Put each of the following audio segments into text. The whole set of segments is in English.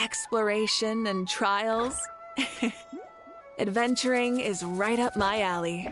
Exploration and trials. Adventuring is right up my alley.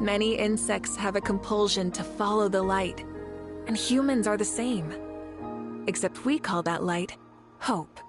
Many insects have a compulsion to follow the light, and humans are the same. Except we call that light hope.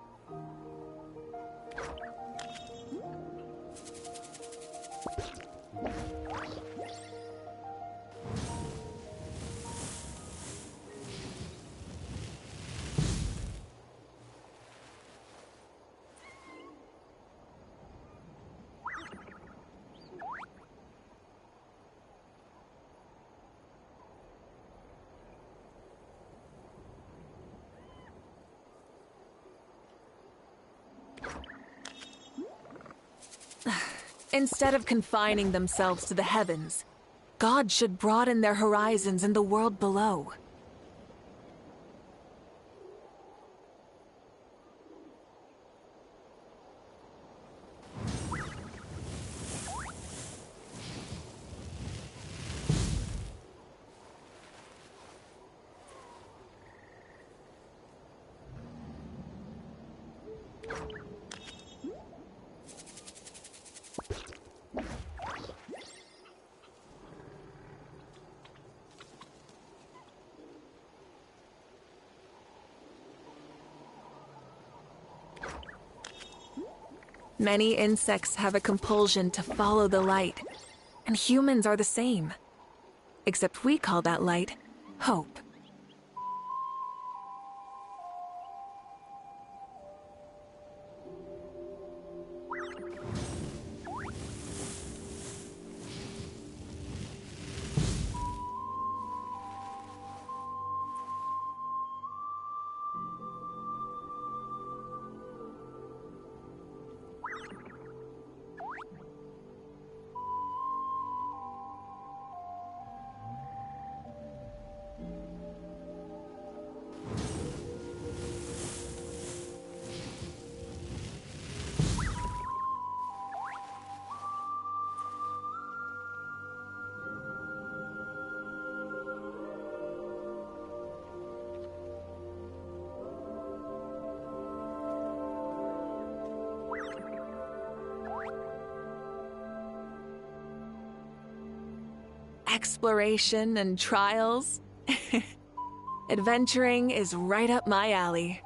Instead of confining themselves to the heavens, God should broaden their horizons in the world below. Many insects have a compulsion to follow the light, and humans are the same. Except we call that light hope. Exploration and trials. Adventuring is right up my alley.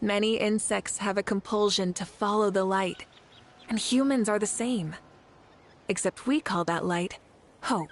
Many insects have a compulsion to follow the light, and humans are the same. Except we call that light hope.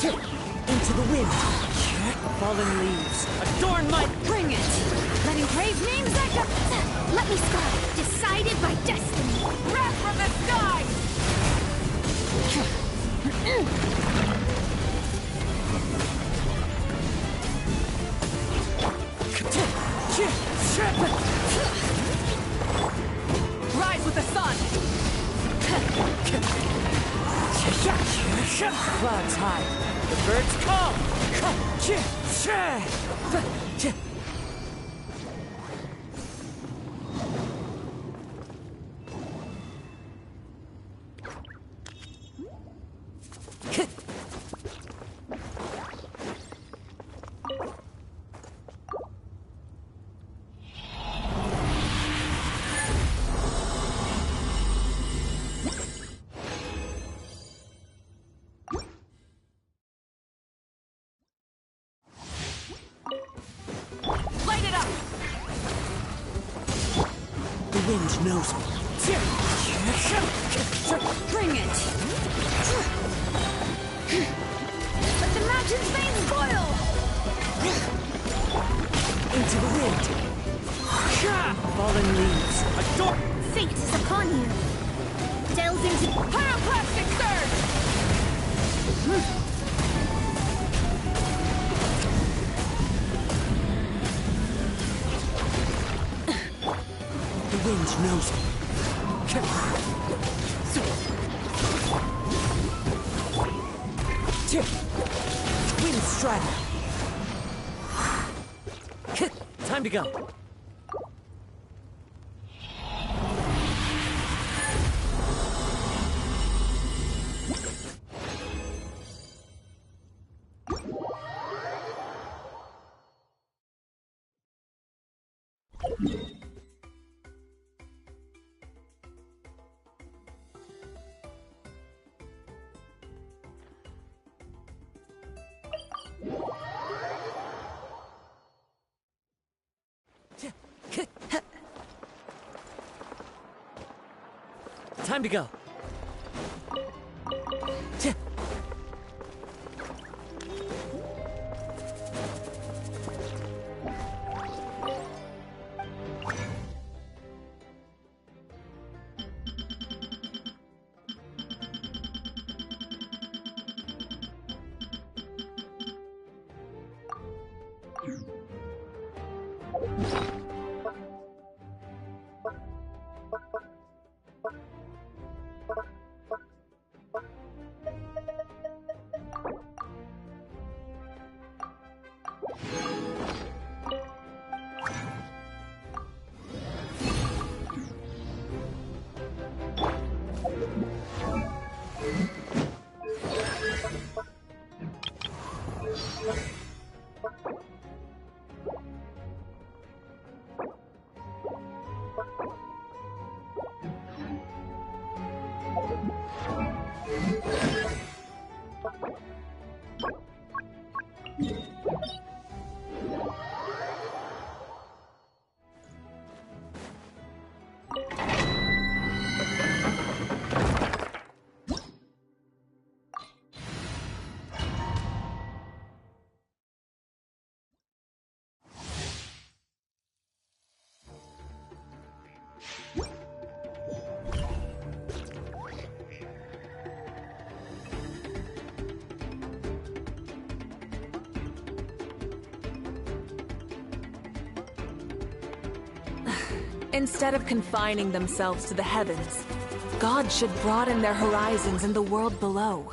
Into the wind. Fallen leaves. Adorn my... Bring it! Let engraved names echo! Let me scribe. Decided by destiny. Wrath from the sky! Rise with the sun! Clouds high. The birds call. Light it up! The wind knows me. Bring it! Let the mountain's veins boil! Into the wind. Fallen leaves. Adorn... Fate is upon you. Delve into Pyroclastic surge! The wind knows me. Wind strike. Time to go. Time to go. Instead of confining themselves to the heavens, gods should broaden their horizons in the world below.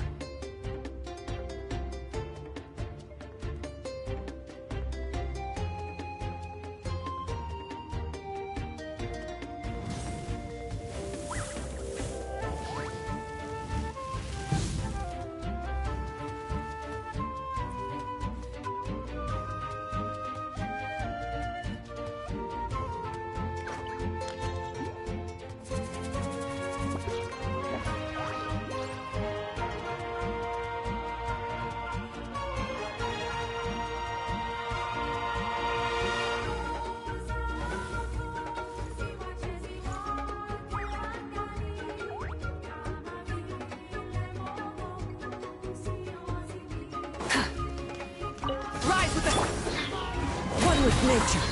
One with nature.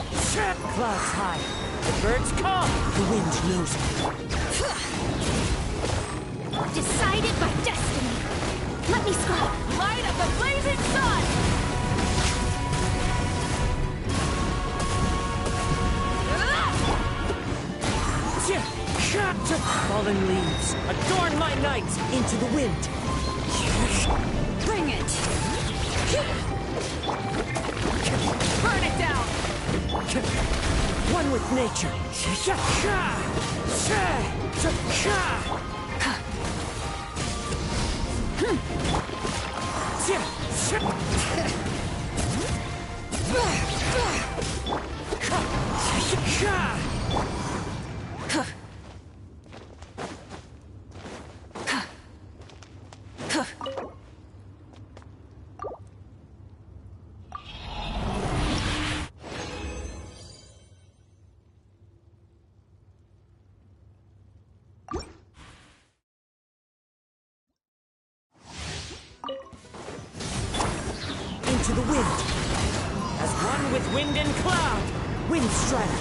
Clouds high. The birds call. The wind knows me. Decided by destiny. Let me scroll. Light of the blazing sun! Fallen leaves. Adorn my night. Into the wind. Bring it. Burn it down! One with nature. Into the wind. As one with wind and cloud. Wind strata.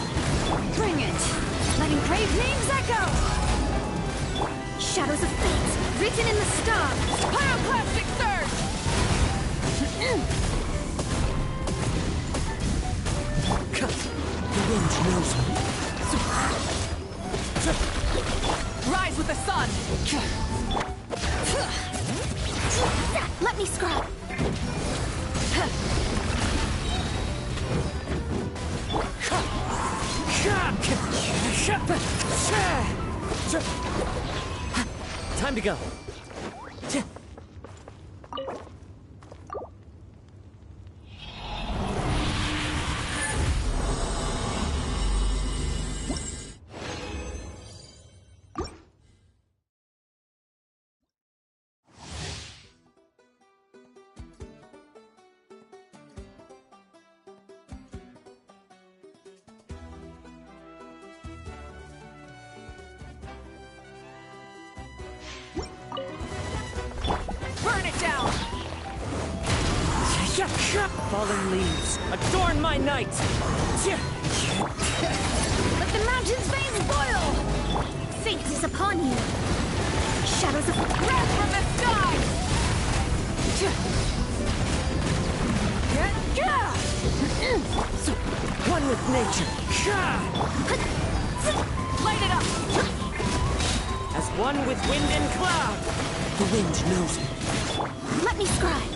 Bring it. Let engraved names echo. Shadows of fate, written in the stars. Pyroclastic surge! The wind knows me. Rise with the sun! Let me scroll. Time to go. Burn it down! Fallen leaves. Adorn my night. Let the mountain's veins boil! Fate is upon you. Shadows of Wrath from the sky! One with nature. Light it up! As one with wind and cloud. The wind knows me. Let me scribe.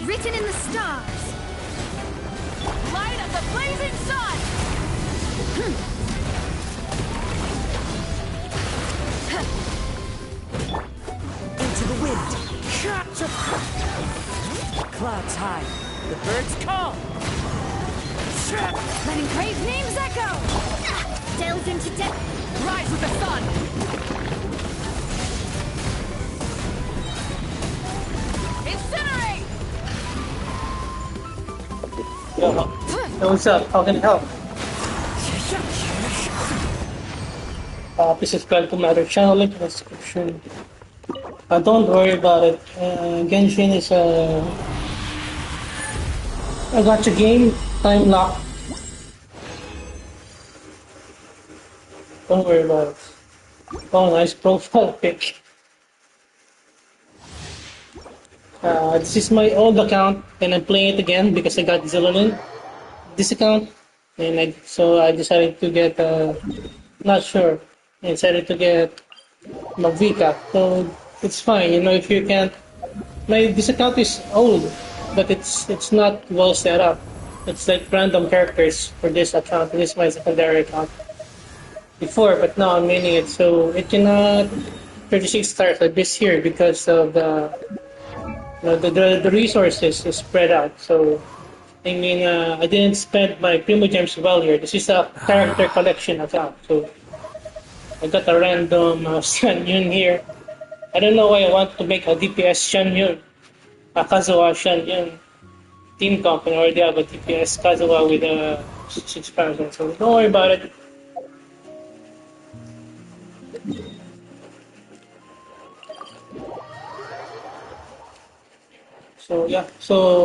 Written in the stars. Light of the blazing sun! Into the wind. Gacha! Clouds high. The birds call. Let engraved names echo. Delve into depth. Rise with the sun! Incinerate! Yo, what's up? How can I help? Please subscribe to my other channel, link in the description. Don't worry about it. Genshin is a gacha game, time lock. Don't worry about it. Oh, nice profile pic. This is my old account, and I'm playing it again because I got Zillonin this account, and so I decided to get not sure. I decided to get Mavica, so it's fine. You know, if you can't, this account is old, but it's not well set up. It's like random characters for this account. This is my secondary account before, but now I'm maining it, so it cannot 36 stars like this here because of the resources is spread out. So I mean, I didn't spend my Primo Gems well here. This is a character collection account, so I got a random Shan Yun here. I don't know why I want to make a DPS Shan Yun, a Kazuha Shan Yun team company. I already have a DPS Kazuha with a 6,000, so don't worry about it. So yeah,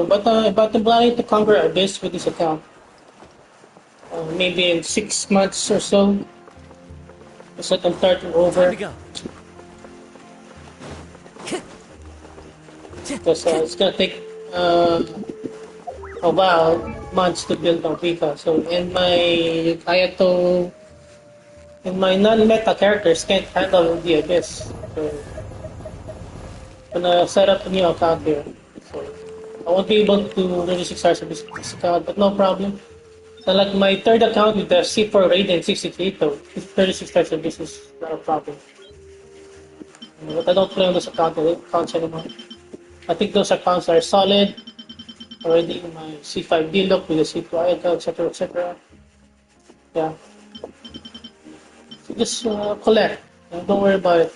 but I'm planning to conquer Abyss with this account. Maybe in 6 months or so. It's like I'm starting Time over. to go. Because it's gonna take a while, months to build Vika. So my non-meta characters can't handle the Abyss. So I'm gonna set up a new account here. So I won't be able to do 36 hours of this account, but no problem. So like my third account with the C4 Raiden 668 though, 36 hours of this is not a problem. But I don't play on those accounts anymore. I think those accounts are solid. Already my C5 Diluc with the C2 Aika, etc. etc. Yeah. So just collect. Don't worry about it.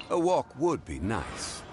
A walk would be nice.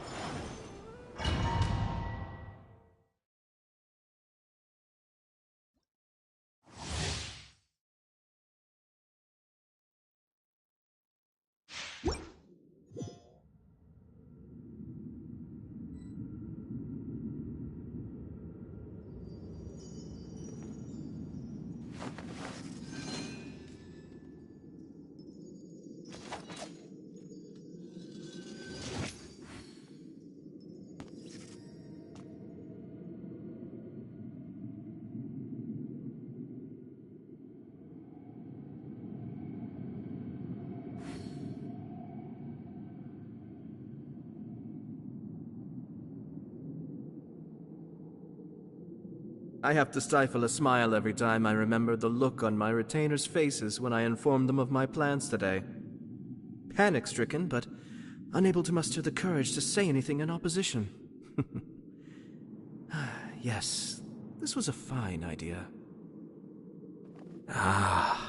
I have to stifle a smile every time I remember the look on my retainers' faces when I informed them of my plans today. Panic-stricken, but unable to muster the courage to say anything in opposition. Yes, this was a fine idea. Ah.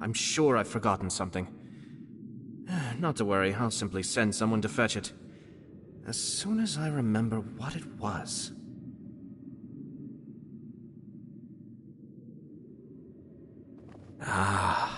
I'm sure I've forgotten something. Not to worry, I'll simply send someone to fetch it. As soon as I remember what it was. Ah.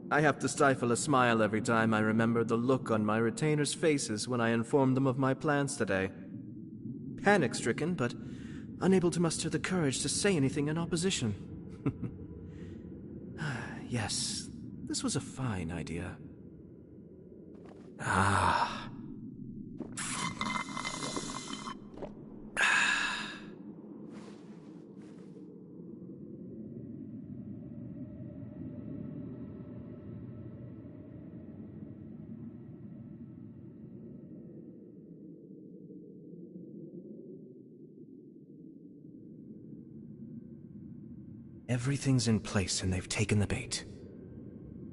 I have to stifle a smile every time I remember the look on my retainers' faces when I informed them of my plans today. Panic-stricken, but unable to muster the courage to say anything in opposition. Yes, this was a fine idea. Ah. Everything's in place and they've taken the bait.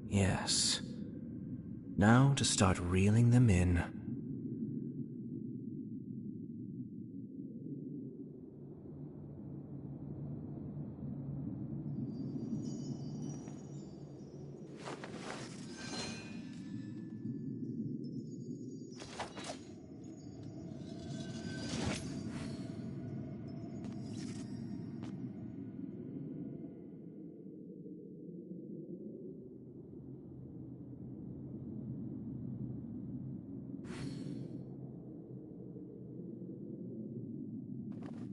Yes. Now to start reeling them in.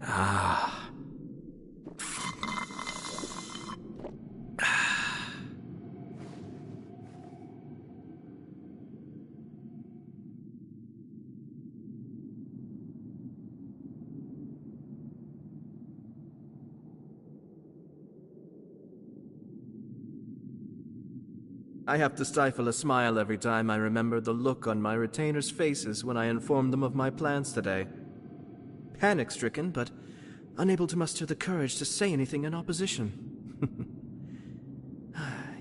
Ah. I have to stifle a smile every time I remember the look on my retainers' faces when I informed them of my plans today. Panic-stricken, but unable to muster the courage to say anything in opposition.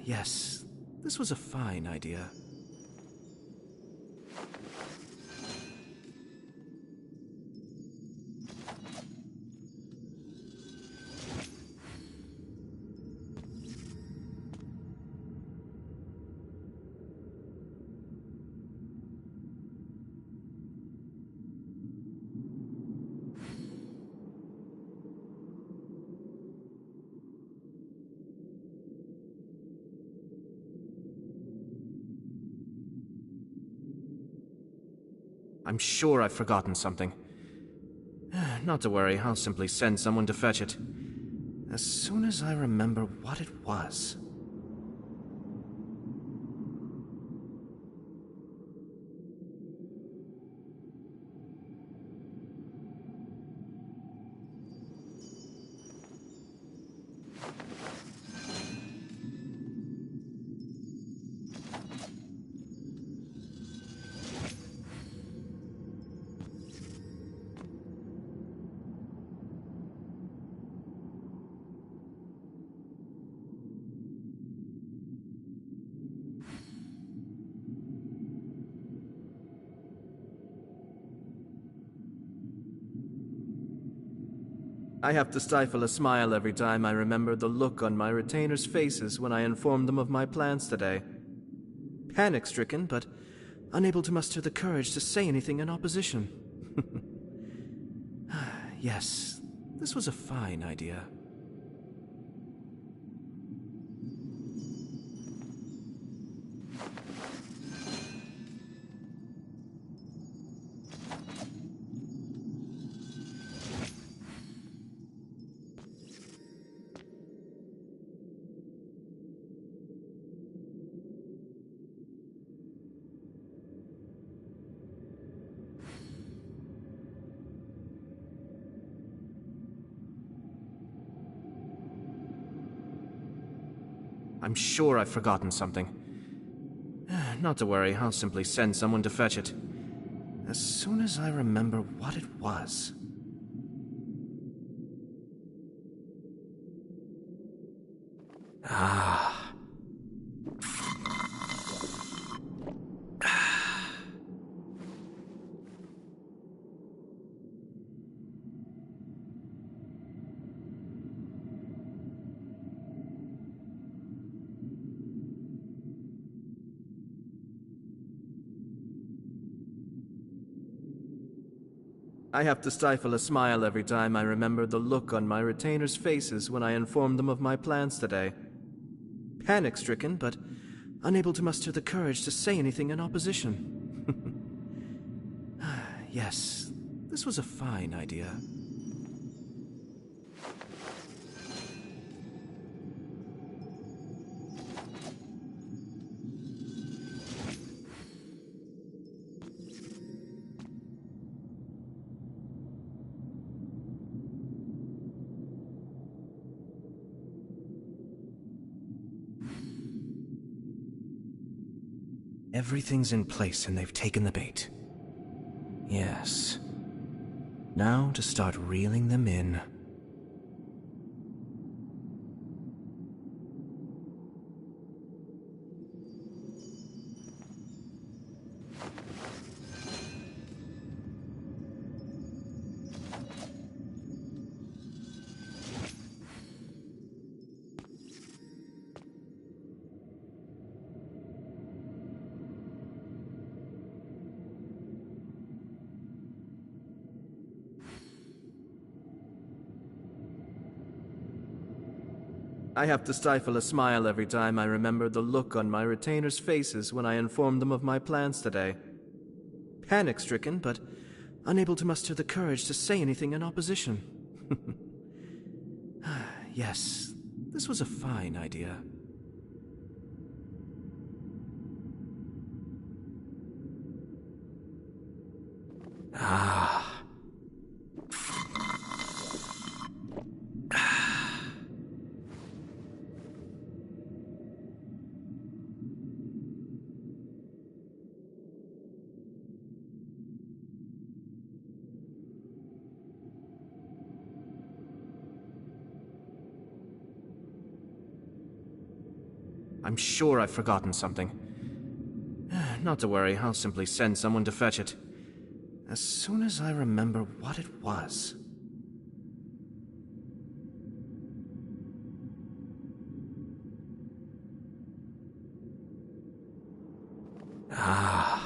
Yes, this was a fine idea. I'm sure I've forgotten something. Not to worry, I'll simply send someone to fetch it. As soon as I remember what it was. I have to stifle a smile every time I remember the look on my retainers' faces when I informed them of my plans today. Panic-stricken, but unable to muster the courage to say anything in opposition. Yes, this was a fine idea. I'm sure I've forgotten something. Not to worry, I'll simply send someone to fetch it. As soon as I remember what it was. Ah. I have to stifle a smile every time I remember the look on my retainers' faces when I informed them of my plans today. Panic-stricken, but unable to muster the courage to say anything in opposition. Yes, this was a fine idea. Everything's in place and they've taken the bait. Yes. Now to start reeling them in. I have to stifle a smile every time I remember the look on my retainers' faces when I informed them of my plans today. Panic-stricken, but unable to muster the courage to say anything in opposition. Yes, this was a fine idea. Ah. I'm sure I've forgotten something. Not to worry, I'll simply send someone to fetch it. As soon as I remember what it was. Ah.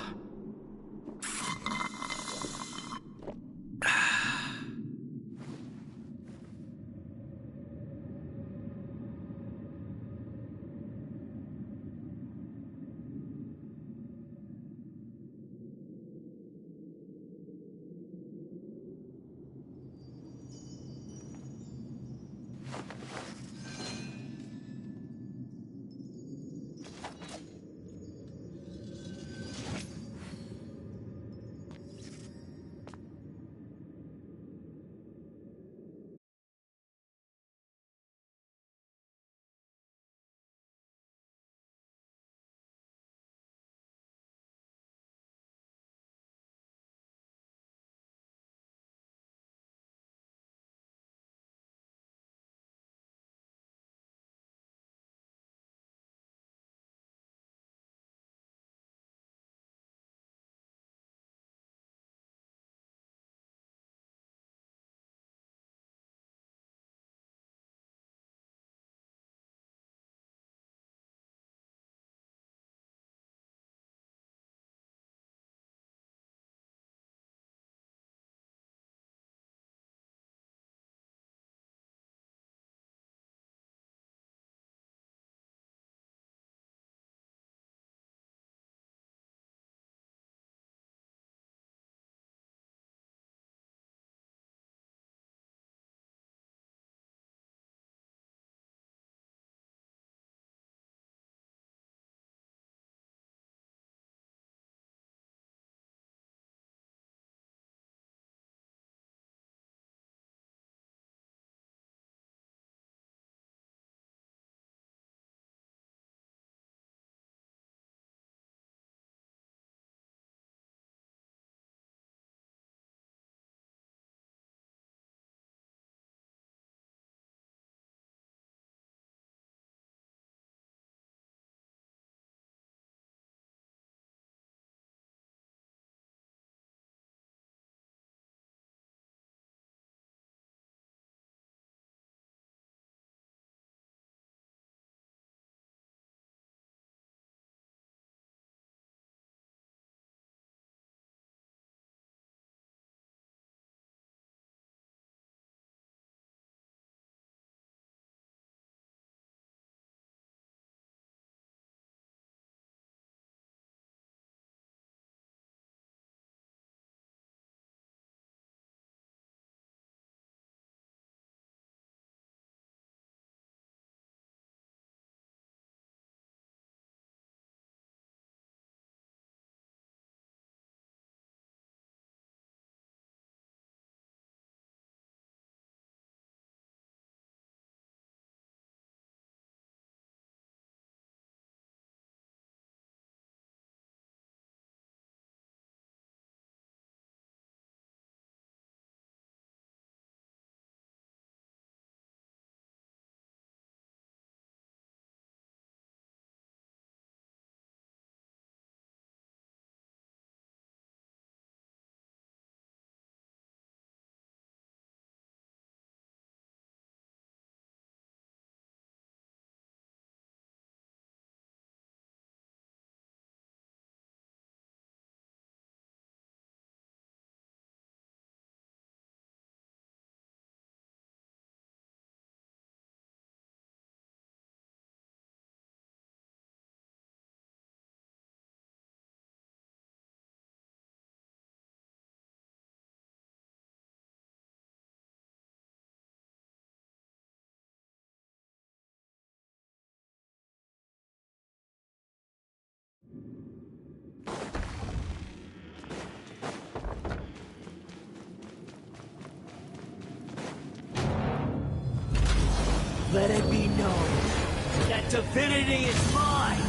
That divinity is mine!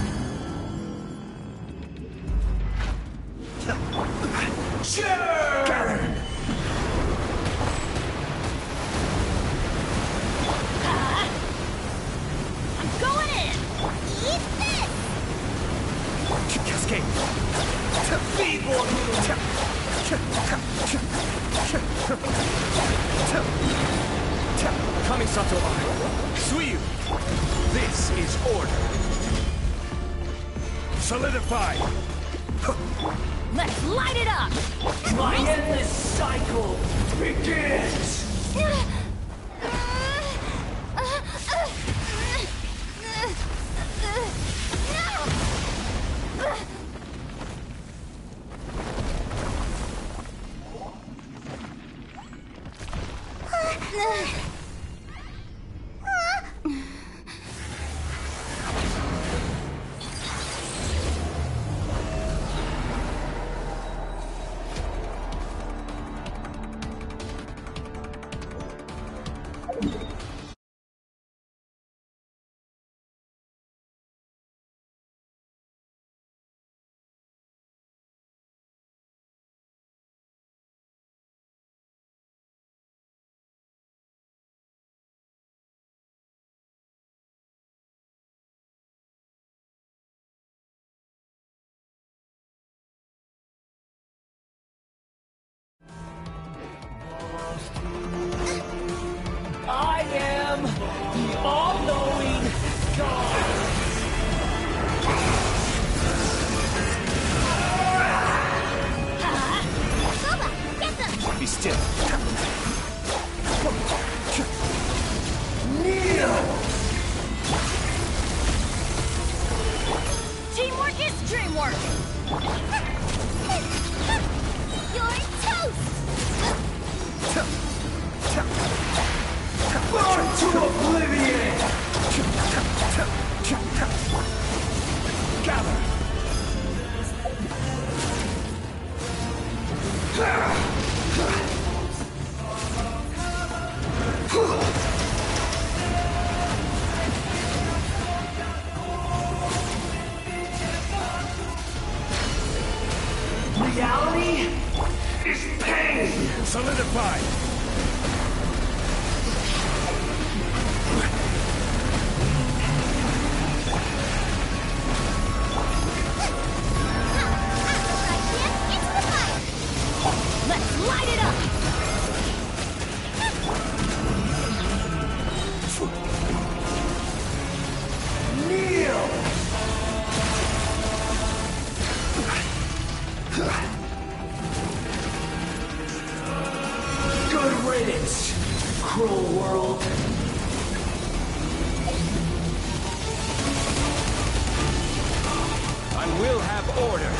Sure! I'm going in! Eat this! Cascade! Feeble! Kamisato! Suiyu! This is order! Solidify! Let's light it up! My endless cycle begins! I am the all-knowing God! Boba, get them! Be still. Kneel! Teamwork is dreamwork! You're toast! Burn to oblivion! Gather! Reality is pain! Solidify! Let's light it up! Kneel! Good riddance, cruel world. I will have order.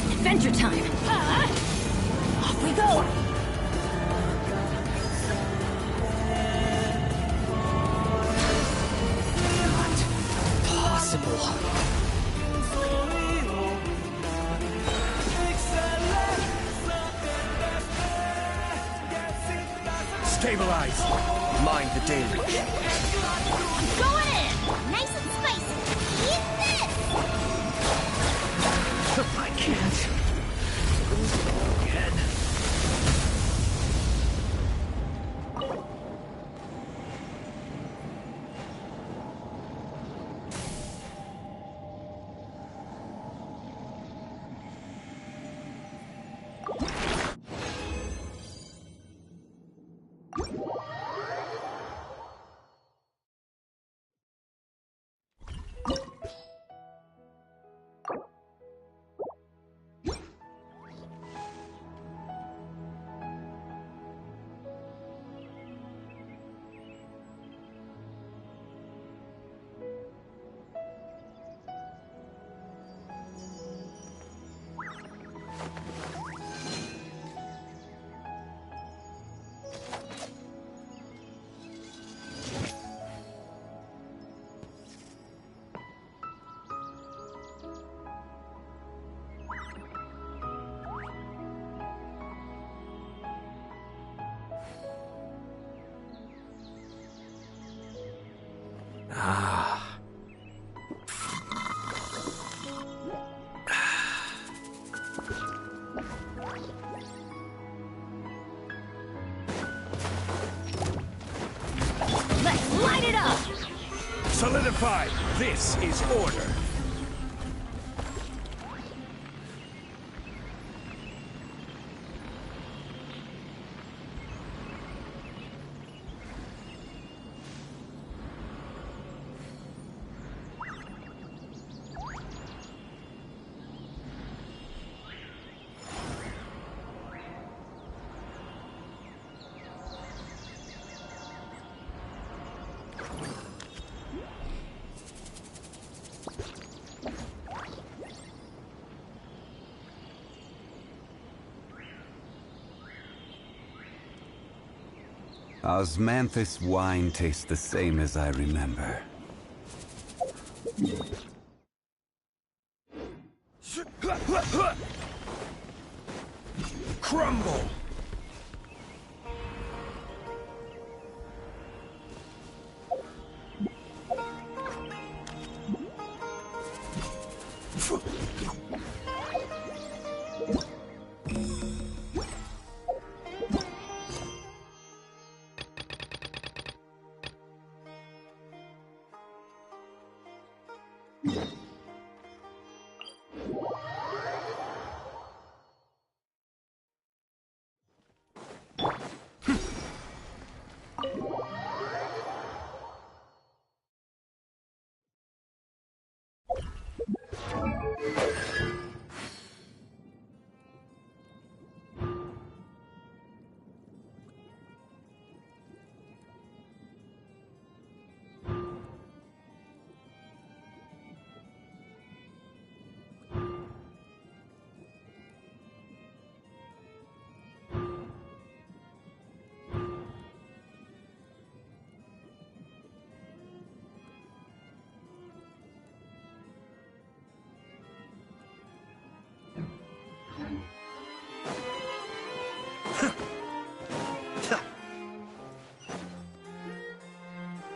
Adventure time! Off we go! Not possible. Stabilize. Mind the deluge. Going in! Nice and spicy! Eat this! I can't. Ah. Let's light it up! Solidified! This is order! Osmanthus wine tastes the same as I remember. Crumble!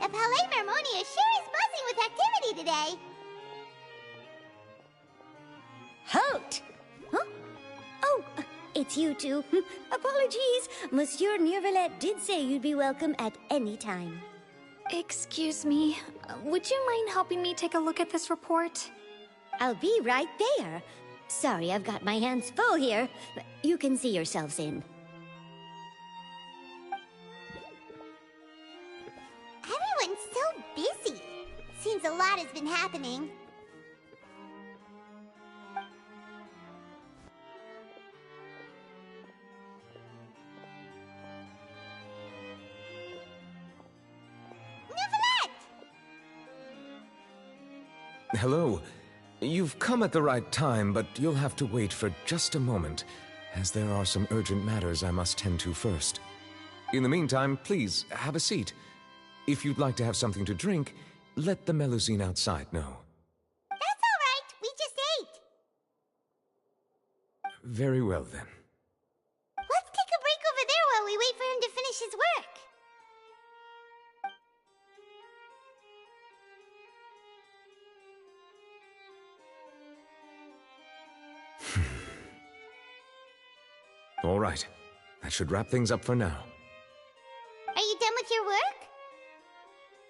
The Palais Mermonia sure is buzzing with activity today. Halt! Huh? Oh, it's you two. Apologies. Monsieur Neuvillette did say you'd be welcome at any time. Excuse me, would you mind helping me take a look at this report? I'll be right there. Sorry, I've got my hands full here. You can see yourselves in. Everyone's so busy. Seems a lot has been happening. Hello. You've come at the right time, but you'll have to wait for just a moment, as there are some urgent matters I must tend to first. In the meantime, please, have a seat. If you'd like to have something to drink, let the Melusine outside know. That's all right. We just ate. Very well, then. Let's take a break over there while we wait for him to finish his work. All right. That should wrap things up for now. Are you done with your work?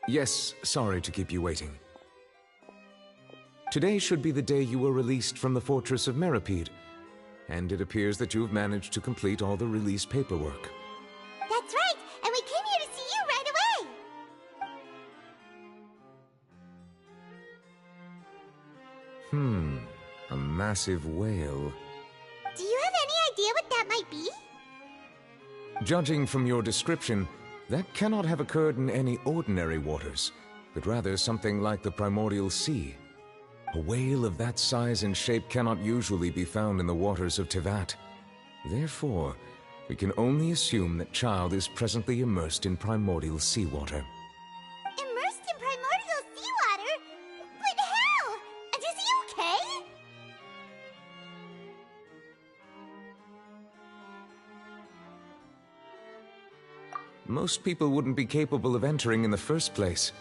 Yes, sorry to keep you waiting. Today should be the day you were released from the Fortress of Meripede, and it appears that you've managed to complete all the release paperwork. That's right, and we came here to see you right away. A massive whale. Do you have any idea what that might be? Judging from your description, that cannot have occurred in any ordinary waters, but rather something like the primordial sea. A whale of that size and shape cannot usually be found in the waters of Tevat. Therefore, we can only assume that Child is presently immersed in primordial seawater. Immersed in primordial seawater? But how? And is he okay? Most people wouldn't be capable of entering in the first place.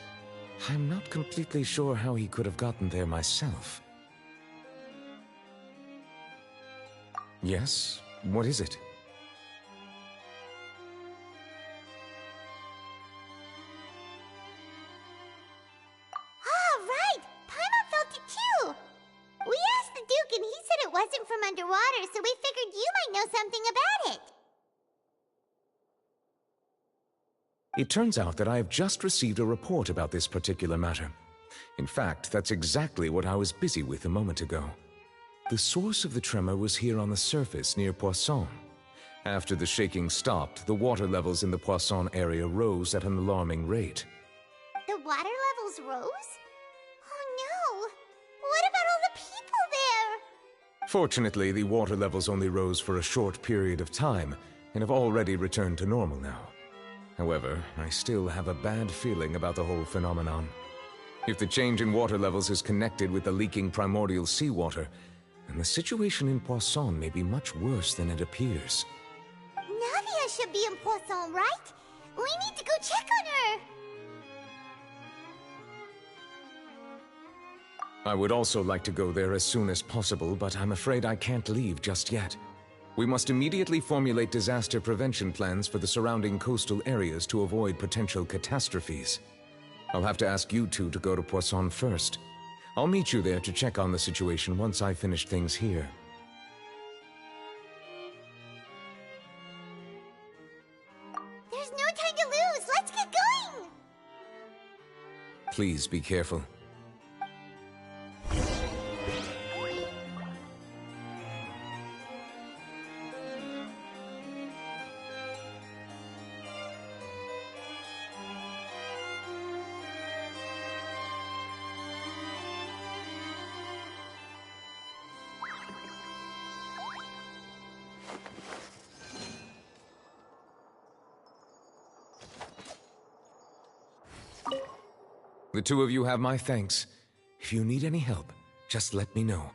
I'm not completely sure how he could have gotten there myself. Yes? What is it? Ah, right! Paimon felt it too! We asked the Duke and he said it wasn't from underwater, so we figured you might know something about it. It turns out that I have just received a report about this particular matter. In fact, that's exactly what I was busy with a moment ago. The source of the tremor was here on the surface near Poisson. After the shaking stopped, the water levels in the Poisson area rose at an alarming rate. The water levels rose? Oh no! What about all the people there? Fortunately, the water levels only rose for a short period of time and have already returned to normal now. However, I still have a bad feeling about the whole phenomenon. If the change in water levels is connected with the leaking primordial seawater, then the situation in Poisson may be much worse than it appears. Navia should be in Poisson, right? We need to go check on her! I would also like to go there as soon as possible, but I'm afraid I can't leave just yet. We must immediately formulate disaster prevention plans for the surrounding coastal areas to avoid potential catastrophes. I'll have to ask you two to go to Poisson first. I'll meet you there to check on the situation once I finish things here. There's no time to lose! Let's get going! Please be careful. The two of you have my thanks. If you need any help, just let me know.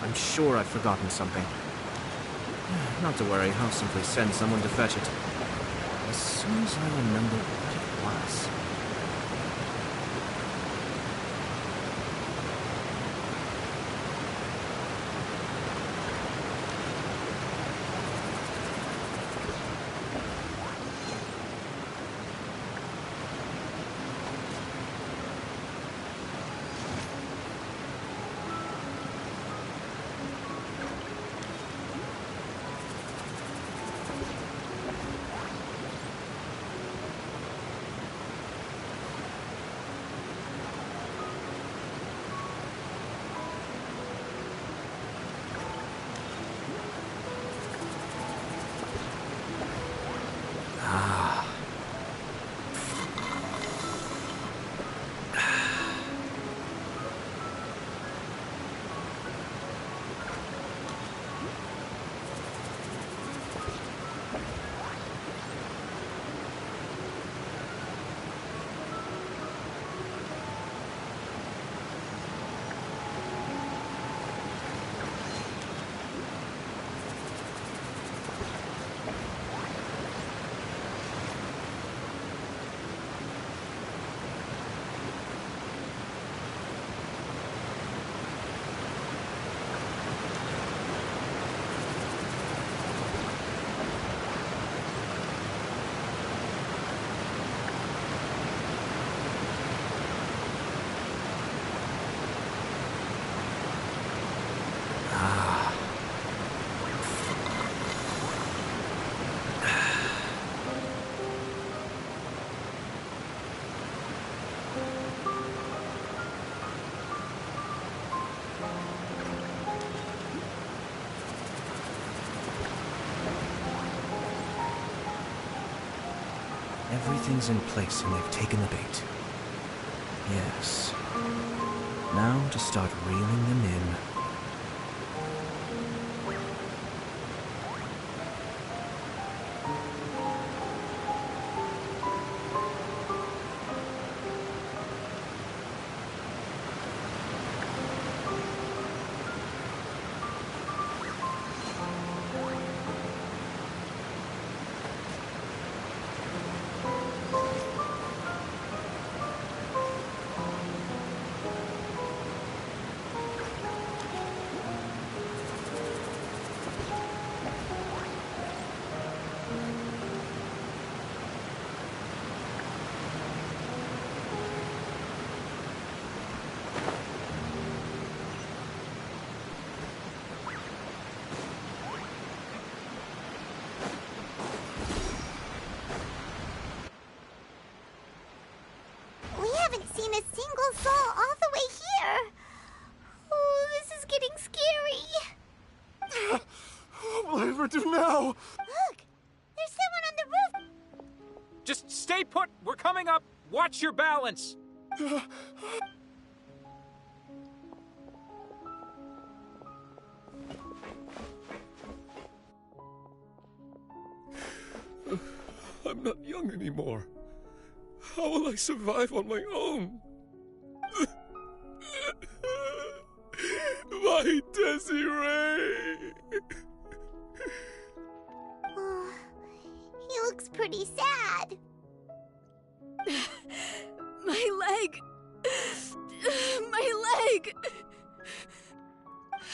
I'm sure I've forgotten something. Not to worry, I'll simply send someone to fetch it. As soon as I remember what it was. Everything's in place and they've taken the bait. Yes. Now to start reeling them in. We haven't seen a single soul all the way here. Oh, this is getting scary. What will I ever do now? Look, there's someone on the roof. Just stay put. We're coming up. Watch your balance. I'm not young anymore. How will I survive on my own? My Desiree! Oh, he looks pretty sad. My leg! My leg!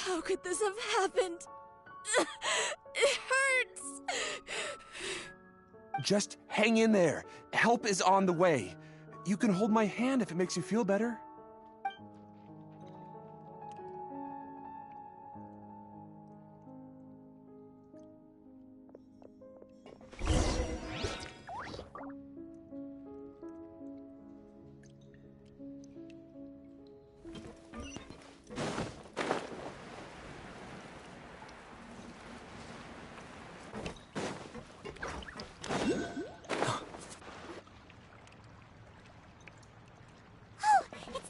How could this have happened? It hurts! Just hang in there. Help is on the way. You can hold my hand if it makes you feel better. Oh, it's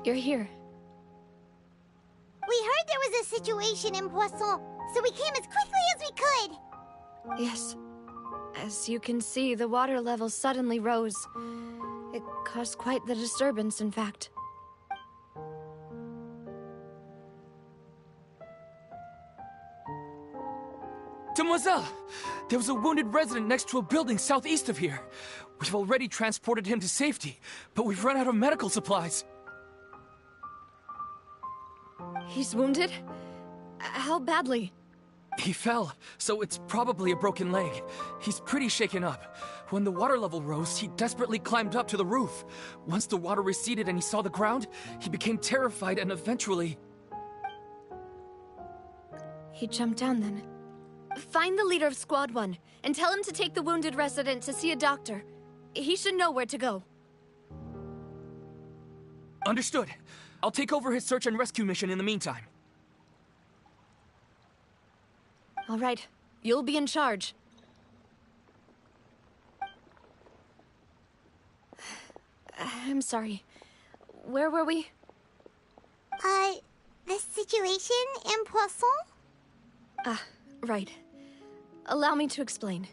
You're here. We heard there was a situation in Poisson, so we came as quickly as we could. Yes. As you can see, the water level suddenly rose. It caused quite the disturbance, in fact. Demoiselle! There was a wounded resident next to a building southeast of here. We've already transported him to safety, but we've run out of medical supplies. He's wounded? How badly? He fell, so it's probably a broken leg. He's pretty shaken up. When the water level rose, he desperately climbed up to the roof. Once the water receded and he saw the ground, he became terrified and eventually... He jumped down then. Find the leader of Squad 1 and tell him to take the wounded resident to see a doctor. He should know where to go. Understood. I'll take over his search and rescue mission in the meantime. All right. You'll be in charge. I'm sorry. Where were we? The situation in Poisson? Ah, right. Allow me to explain.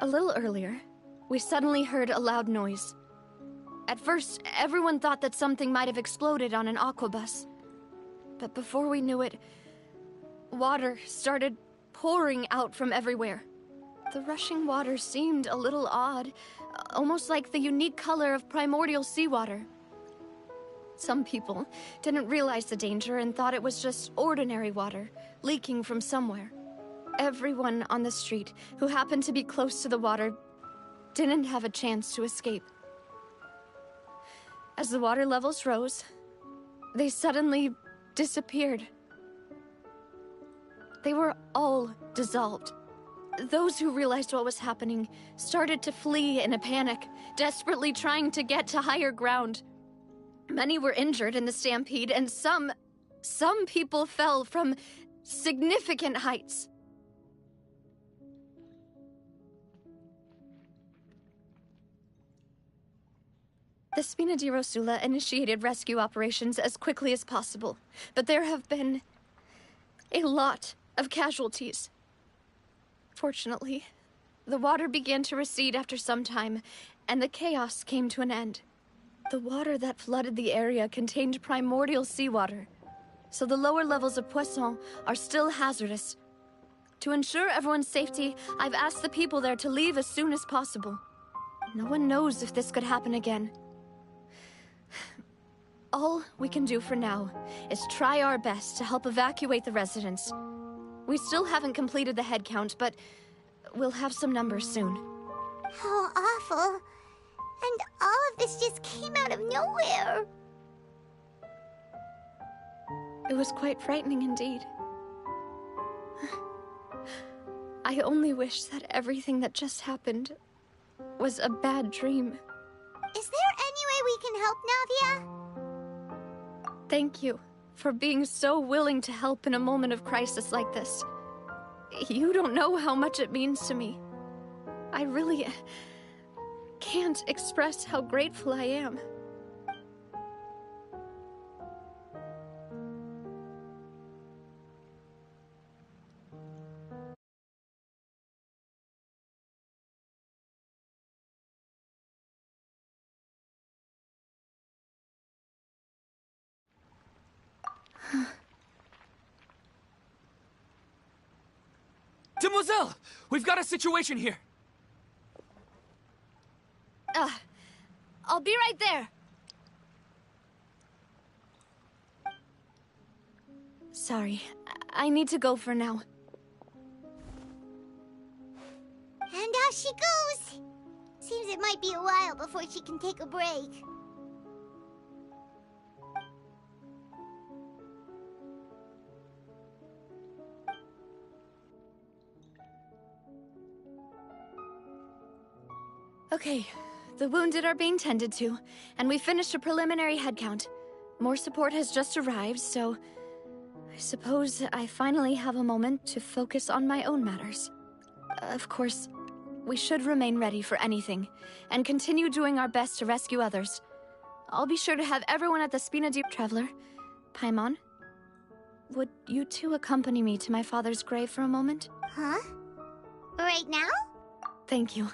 A little earlier, we suddenly heard a loud noise. At first, everyone thought that something might have exploded on an aquabus. But before we knew it, water started pouring out from everywhere. The rushing water seemed a little odd, almost like the unique color of primordial seawater. Some people didn't realize the danger and thought it was just ordinary water, leaking from somewhere. Everyone on the street who happened to be close to the water didn't have a chance to escape. As the water levels rose, they suddenly disappeared. They were all dissolved. Those who realized what was happening started to flee in a panic, desperately trying to get to higher ground. Many were injured in the stampede, and some people fell from significant heights. The Spina di Rosula initiated rescue operations as quickly as possible, but there have been a lot of casualties. Fortunately, the water began to recede after some time, and the chaos came to an end. The water that flooded the area contained primordial seawater, so the lower levels of Poisson are still hazardous. To ensure everyone's safety, I've asked the people there to leave as soon as possible. No one knows if this could happen again. All we can do for now is try our best to help evacuate the residents. We still haven't completed the head count, but we'll have some numbers soon. How awful. And all of this just came out of nowhere. It was quite frightening indeed. I only wish that everything that just happened was a bad dream. Is there any way we can help, Navia? Thank you for being so willing to help in a moment of crisis like this. You don't know how much it means to me. I really can't express how grateful I am. Demoiselle! We've got a situation here! I'll be right there. Sorry, I need to go for now. And off she goes. Seems it might be a while before she can take a break. Okay, the wounded are being tended to, and we finished a preliminary head count. More support has just arrived, so I suppose I finally have a moment to focus on my own matters. Of course, We should remain ready for anything, and continue doing our best to rescue others. I'll be sure to have everyone at the Spina Deep Traveler. Paimon, would you two accompany me to my father's grave for a moment? Huh? Right now? Thank you.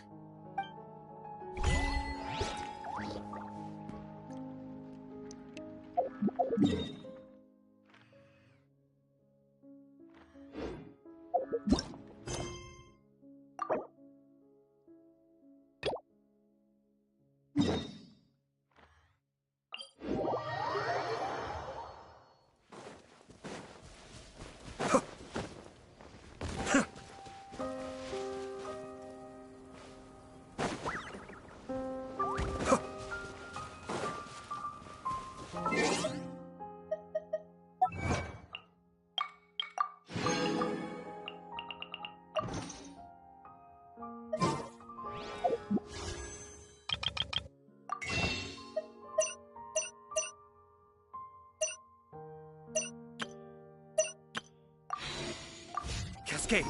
Cascade!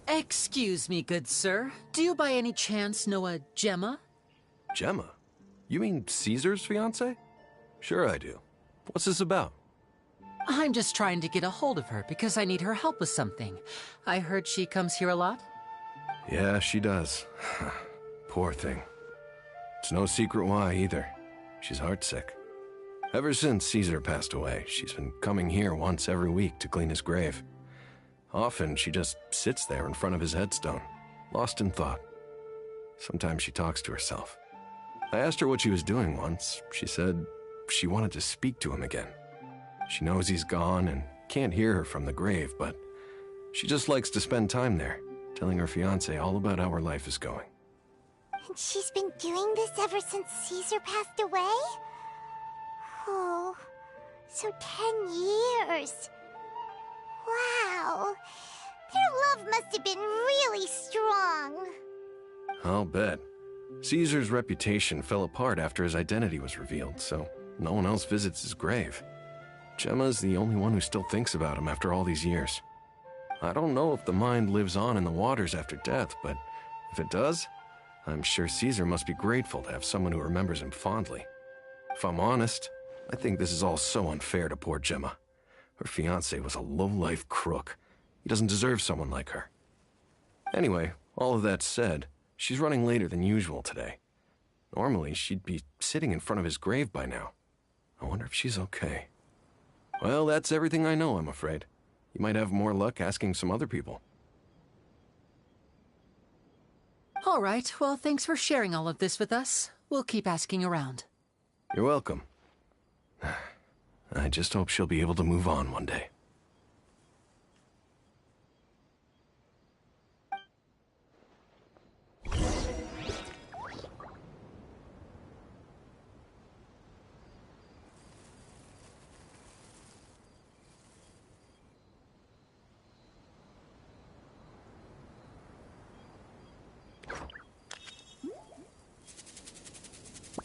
Excuse me, good sir. Do you by any chance know a Gemma? Gemma? You mean Caesar's fiance? Sure I do. What's this about? I'm just trying to get a hold of her because I need her help with something. I heard she comes here a lot. Yeah, she does. Poor thing. It's no secret why, either. She's heartsick. Ever since Caesar passed away, she's been coming here once every week to clean his grave. Often, she just sits there in front of his headstone, lost in thought. Sometimes she talks to herself. I asked her what she was doing once. She said she wanted to speak to him again. She knows he's gone and can't hear her from the grave, but she just likes to spend time there, telling her fiancé all about how her life is going. And she's been doing this ever since Caesar passed away? Oh, so 10 years. Wow. Their love must have been really strong. I'll bet. Caesar's reputation fell apart after his identity was revealed, so no one else visits his grave. Gemma's the only one who still thinks about him after all these years. I don't know if the mind lives on in the waters after death, but if it does, I'm sure Caesar must be grateful to have someone who remembers him fondly. If I'm honest, I think this is all so unfair to poor Gemma. Her fiancé was a low-life crook. He doesn't deserve someone like her. Anyway, all of that said, she's running later than usual today. Normally, she'd be sitting in front of his grave by now. I wonder if she's okay. Well, that's everything I know, I'm afraid. You might have more luck asking some other people. All right, well, thanks for sharing all of this with us. We'll keep asking around. You're welcome. I just hope she'll be able to move on one day.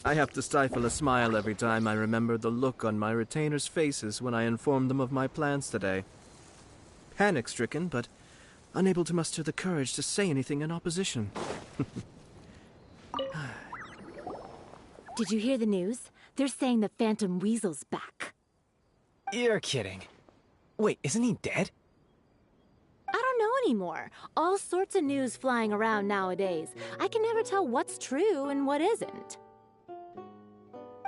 I have to stifle a smile every time I remember the look on my retainers' faces when I informed them of my plans today. Panic-stricken, but unable to muster the courage to say anything in opposition. Did you hear the news? They're saying the Phantom Weasel's back. You're kidding. Wait, isn't he dead? I don't know anymore. All sorts of news flying around nowadays. I can never tell what's true and what isn't.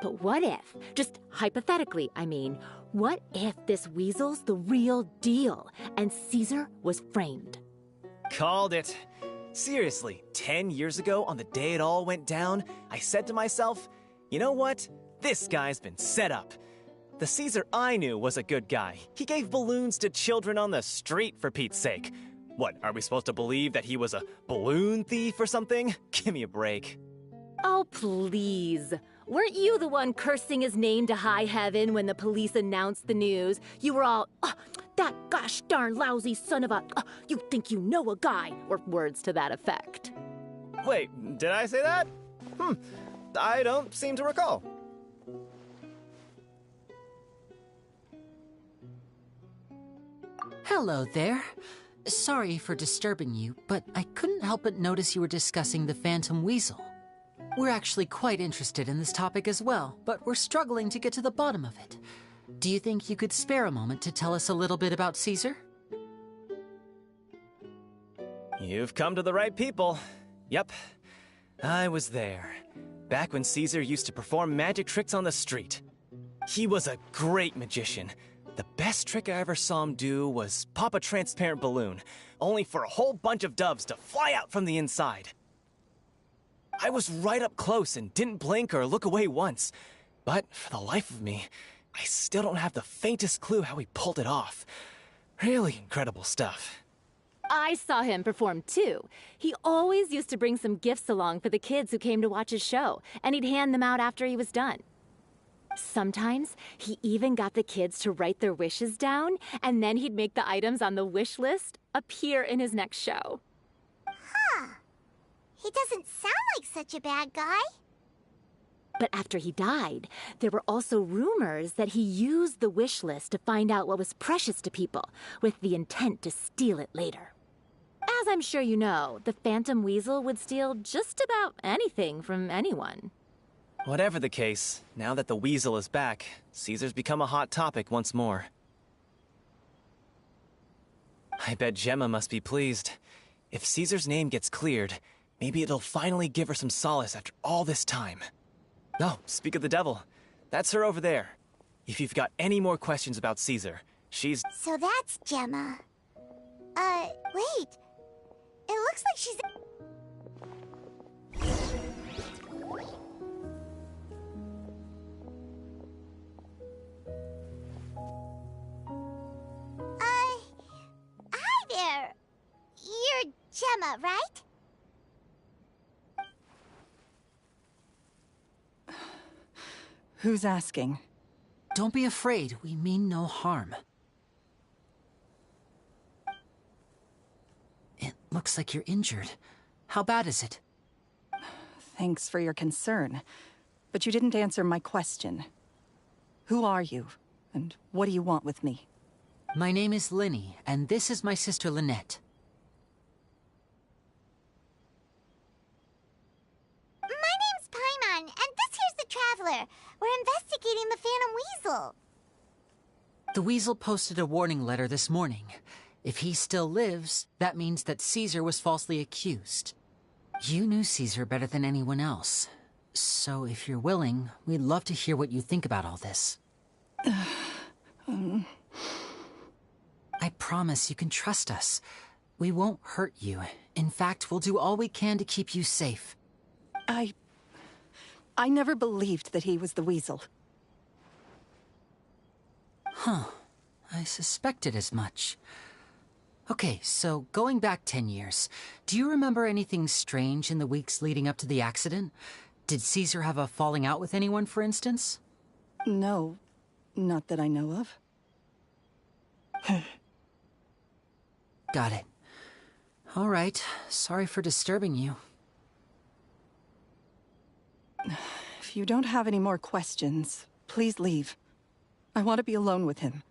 But what if, just hypothetically, I mean, what if this weasel's the real deal and Caesar was framed? Called it. Seriously, 10 years ago, on the day it all went down, I said to myself, you know what? This guy's been set up. The Caesar I knew was a good guy. He gave balloons to children on the street, for Pete's sake. What, are we supposed to believe that he was a balloon thief or something? Give me a break. Oh, please. Weren't you the one cursing his name to high heaven when the police announced the news? You were all, oh, that gosh darn lousy son of a, you think you know a guy, or words to that effect. Wait, did I say that? I don't seem to recall. Hello there. Sorry for disturbing you, but I couldn't help but notice you were discussing the Phantom Weasel. We're actually quite interested in this topic as well, but we're struggling to get to the bottom of it. Do you think you could spare a moment to tell us a little bit about Caesar? You've come to the right people. Yep, I was there. Back when Caesar used to perform magic tricks on the street. He was a great magician. The best trick I ever saw him do was pop a transparent balloon, only for a whole bunch of doves to fly out from the inside. I was right up close and didn't blink or look away once. But for the life of me, I still don't have the faintest clue how he pulled it off. Really incredible stuff. I saw him perform too. He always used to bring some gifts along for the kids who came to watch his show, and he'd hand them out after he was done. Sometimes he even got the kids to write their wishes down, and then he'd make the items on the wish list appear in his next show. Huh. He doesn't sound like such a bad guy. But after he died, there were also rumors that he used the wish list to find out what was precious to people, with the intent to steal it later. As I'm sure you know, the Phantom Weasel would steal just about anything from anyone. Whatever the case, now that the Weasel is back, Caesar's become a hot topic once more. I bet Gemma must be pleased. If Caesar's name gets cleared, maybe it'll finally give her some solace after all this time. Oh, speak of the devil. That's her over there. If you've got any more questions about Caesar, she's... So that's Gemma. Wait. It looks like she's... Hi there. You're Gemma, right? Who's asking? Don't be afraid. We mean no harm. It looks like you're injured. How bad is it? Thanks for your concern, but you didn't answer my question. Who are you, and what do you want with me? My name is Linny, and this is my sister Lynette. My name's Paimon, and this here's the Traveler. We're investigating the Phantom Weasel. The Weasel posted a warning letter this morning. If he still lives, that means that Caesar was falsely accused. You knew Caesar better than anyone else. So if you're willing, we'd love to hear what you think about all this. I promise you can trust us. We won't hurt you. In fact, we'll do all we can to keep you safe. I never believed that he was the Weasel. Huh. I suspected as much. Okay, so going back 10 years, do you remember anything strange in the weeks leading up to the accident? Did Caesar have a falling out with anyone, for instance? No, not that I know of. Got it. All right, sorry for disturbing you. If you don't have any more questions, please leave. I want to be alone with him.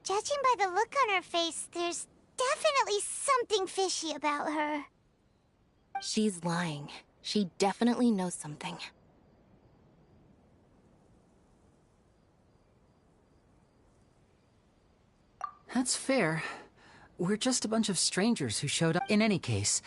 Judging by the look on her face, there's definitely something fishy about her. She's lying. She definitely knows something. That's fair. We're just a bunch of strangers who showed up. In any case...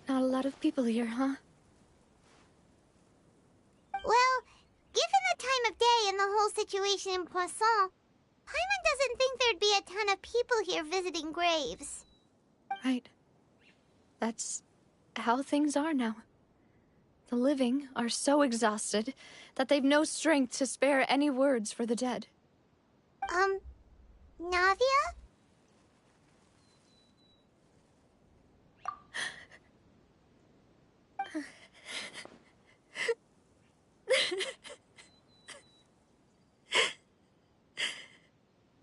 Not a lot of people here, huh? Well, given the time of day and the whole situation in Poisson, Paimon doesn't think there'd be a ton of people here visiting graves. Right. That's how things are now. The living are so exhausted that they've no strength to spare any words for the dead. Navia?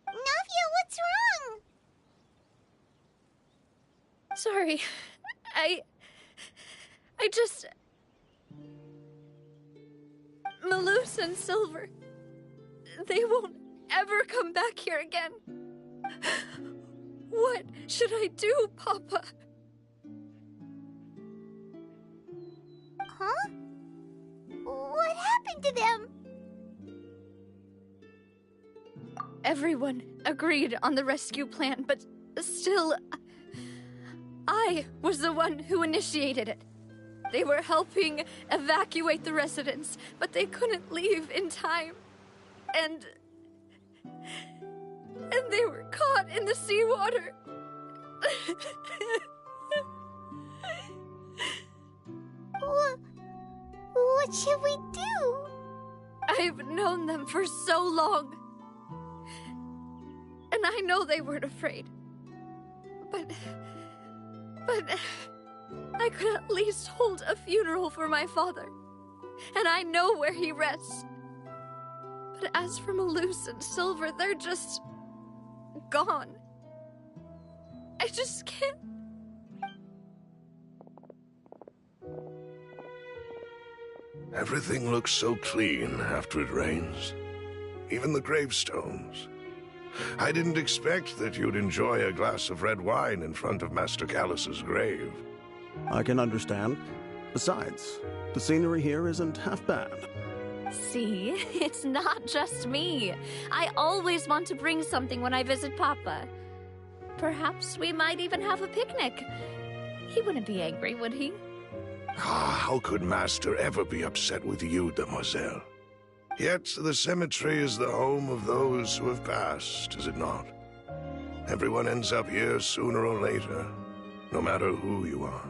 Navia, what's wrong? Sorry. I just... Malus and Silver... They won't ever come back here again. What should I do, Papa? Huh? What happened to them? Everyone agreed on the rescue plan, but still... I was the one who initiated it. They were helping evacuate the residents, but they couldn't leave in time. And they were caught in the seawater. What should we do? I've known them for so long. And I know they weren't afraid. But I could at least hold a funeral for my father. And I know where he rests. But as for Malus and Silver, they're just... gone. I just can't... Everything looks so clean after it rains. Even the gravestones. I didn't expect that you'd enjoy a glass of red wine in front of Master Callus's grave. I can understand. Besides, the scenery here isn't half bad. See, it's not just me. I always want to bring something when I visit Papa. Perhaps we might even have a picnic. He wouldn't be angry, would he? How could Master ever be upset with you, Demoiselle? Yet the cemetery is the home of those who have passed, is it not? Everyone ends up here sooner or later, no matter who you are.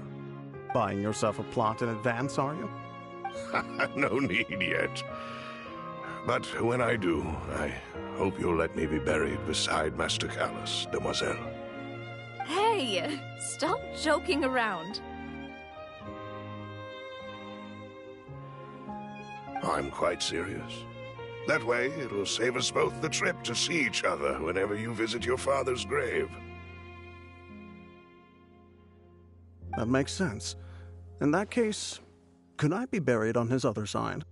Buying yourself a plot in advance, are you? No need yet. But when I do, I hope you'll let me be buried beside Master Callus, Demoiselle. Hey, stop joking around. I'm quite serious. That way, it'll save us both the trip to see each other whenever you visit your father's grave. That makes sense. In that case, could I be buried on his other side?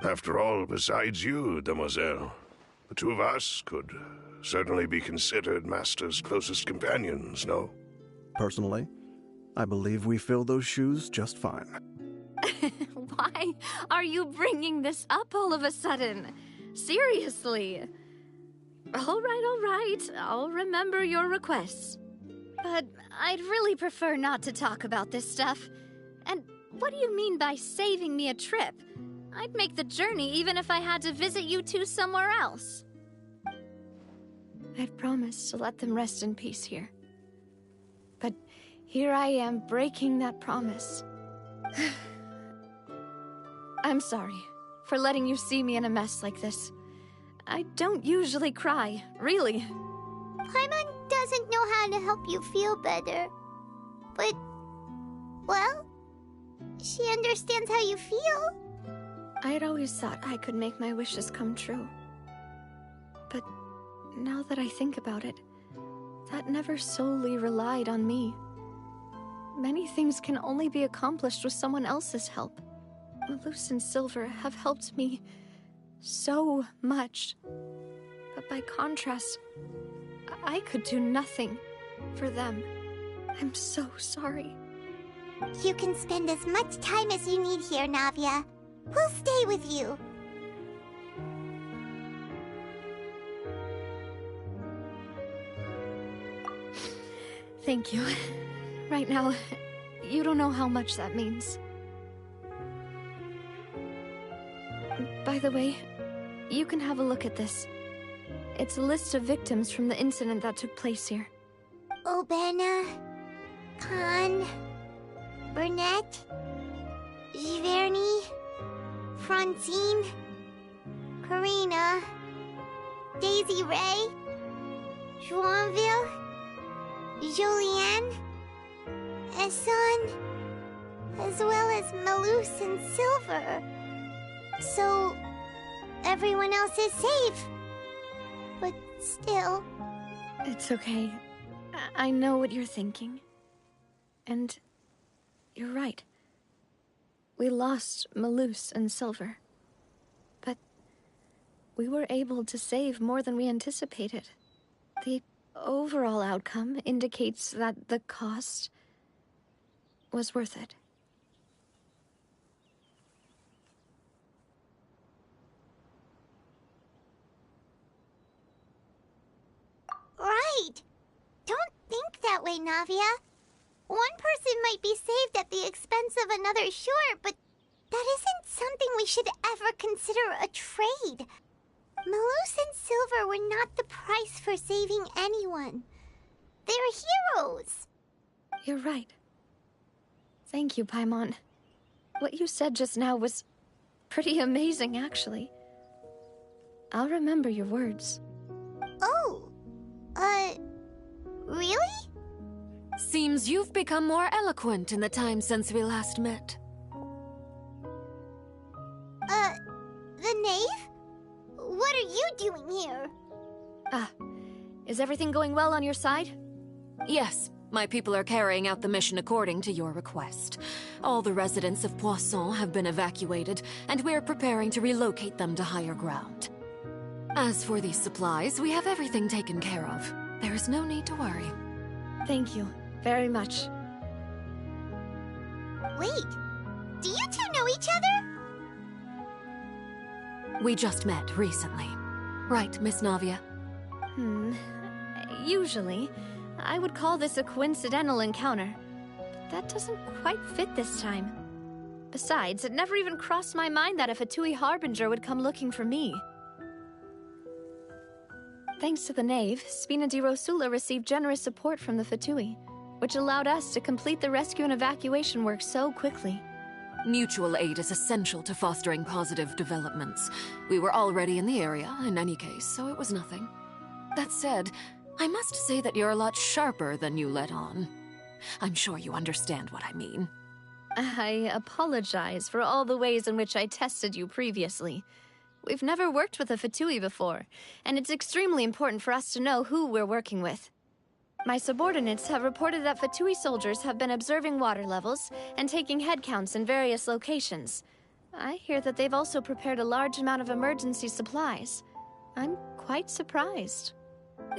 After all, besides you, Demoiselle, the two of us could certainly be considered Master's closest companions, no? Personally, I believe we fill those shoes just fine. Why are you bringing this up all of a sudden? Seriously. All right. I'll remember your requests. But I'd really prefer not to talk about this stuff. And what do you mean by saving me a trip? I'd make the journey even if I had to visit you two somewhere else. I'd promised to let them rest in peace here. But here I am breaking that promise. I'm sorry for letting you see me in a mess like this. I don't usually cry, really. Paimon doesn't know how to help you feel better. But, well, she understands how you feel. I'd always thought I could make my wishes come true. But now that I think about it, that never solely relied on me. Many things can only be accomplished with someone else's help. Malus and Silver have helped me so much. But by contrast, I could do nothing for them. I'm so sorry. You can spend as much time as you need here, Navia. We'll stay with you. Thank you. Right now, You don't know how much that means. By the way, you can have a look at this. It's a list of victims from the incident that took place here. Obena, Khan, Burnett, Giverny, Francine, Karina, Daisy Ray, Joinville, Julianne, Esson, as well as Malus and Silver. So, everyone else is safe. But still... It's okay. I know what you're thinking. And you're right. We lost Malus and Silver. But we were able to save more than we anticipated. The overall outcome indicates that the cost was worth it. Right! Don't think that way, Navia. One person might be saved at the expense of another, sure, but that isn't something we should ever consider a trade. Malus and Silver were not the price for saving anyone. They're heroes. You're right. Thank you, Paimon. What you said just now was pretty amazing, actually. I'll remember your words. Oh, really? Seems you've become more eloquent in the time since we last met. The knave? What are you doing here? Is everything going well on your side? Yes, my people are carrying out the mission according to your request. All the residents of Poisson have been evacuated, and we're preparing to relocate them to higher ground. As for these supplies, we have everything taken care of. There is no need to worry. Thank you very much. Wait, do you two know each other? We just met recently. Right, Miss Navia? Usually, I would call this a coincidental encounter. But that doesn't quite fit this time. Besides, it never even crossed my mind that a Fatui Harbinger would come looking for me. Thanks to the Knave, Spina di Rosula received generous support from the Fatui, which allowed us to complete the rescue and evacuation work so quickly. Mutual aid is essential to fostering positive developments. We were already in the area, in any case, so it was nothing. That said, I must say that you're a lot sharper than you let on. I'm sure you understand what I mean. I apologize for all the ways in which I tested you previously. We've never worked with a Fatui before, and it's extremely important for us to know who we're working with. My subordinates have reported that Fatui soldiers have been observing water levels and taking head counts in various locations. I hear that they've also prepared a large amount of emergency supplies. I'm quite surprised.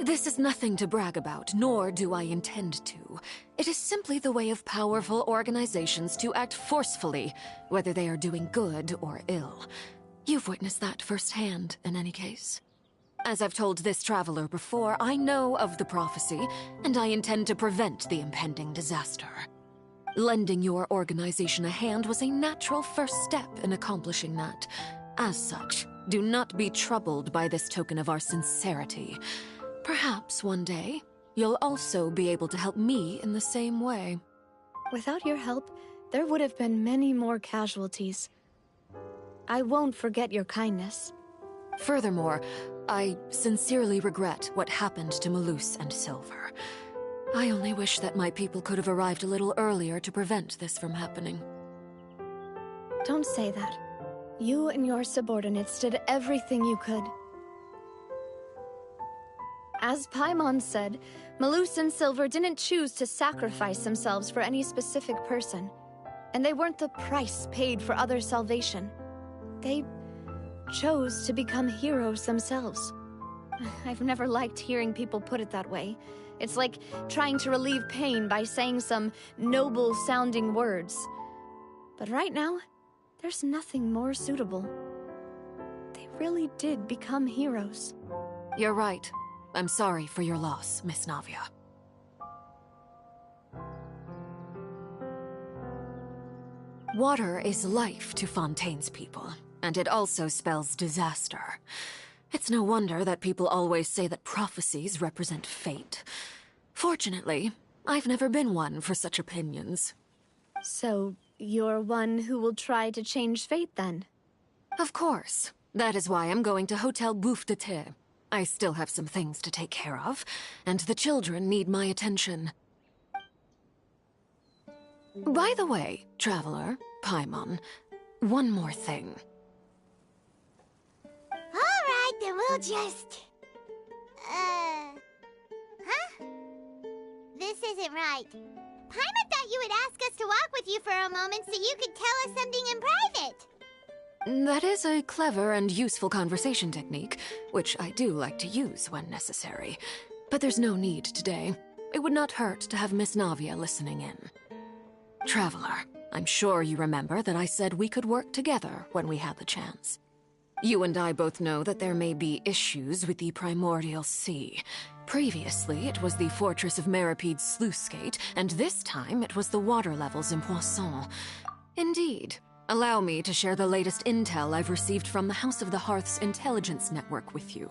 This is nothing to brag about, nor do I intend to. It is simply the way of powerful organizations to act forcefully, whether they are doing good or ill. You've witnessed that firsthand, in any case. As I've told this traveler before, I know of the prophecy, and I intend to prevent the impending disaster. Lending your organization a hand was a natural first step in accomplishing that. As such, do not be troubled by this token of our sincerity. Perhaps one day, you'll also be able to help me in the same way. Without your help, there would have been many more casualties. I won't forget your kindness. Furthermore, I sincerely regret what happened to Malus and Silver. I only wish that my people could have arrived a little earlier to prevent this from happening. Don't say that. You and your subordinates did everything you could. As Paimon said, Malus and Silver didn't choose to sacrifice themselves for any specific person. And they weren't the price paid for other salvation. They chose to become heroes themselves. I've never liked hearing people put it that way. It's like trying to relieve pain by saying some noble-sounding words. But right now, there's nothing more suitable. They really did become heroes. You're right. I'm sorry for your loss, Miss Navia. Water is life to Fontaine's people, and it also spells disaster. It's no wonder that people always say that prophecies represent fate. Fortunately, I've never been one for such opinions. So, you're one who will try to change fate, then? Of course. That is why I'm going to Hotel Bouffe de Thé. I still have some things to take care of, and the children need my attention. By the way, Traveler, Paimon, one more thing. Alright, then we'll just... Huh? This isn't right. Paimon thought you would ask us to walk with you for a moment so you could tell us something in private. That is a clever and useful conversation technique, which I do like to use when necessary. But there's no need today. It would not hurt to have Miss Navia listening in. Traveler, I'm sure you remember that I said we could work together when we had the chance. You and I both know that there may be issues with the Primordial Sea. Previously, it was the Fortress of Maripede's sluice gate, and this time it was the water levels in Poisson. Indeed. Allow me to share the latest intel I've received from the House of the Hearth's intelligence network with you.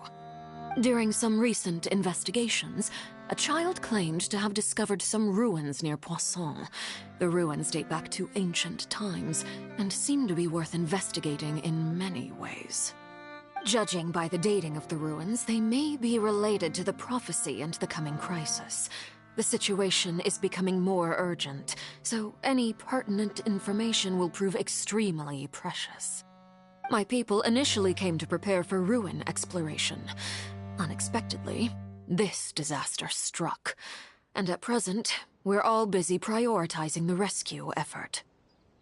During some recent investigations, a child claimed to have discovered some ruins near Poisson. The ruins date back to ancient times, and seem to be worth investigating in many ways. Judging by the dating of the ruins, they may be related to the prophecy and the coming crisis. The situation is becoming more urgent, so any pertinent information will prove extremely precious. My people initially came to prepare for ruin exploration. Unexpectedly, this disaster struck, and at present, we're all busy prioritizing the rescue effort.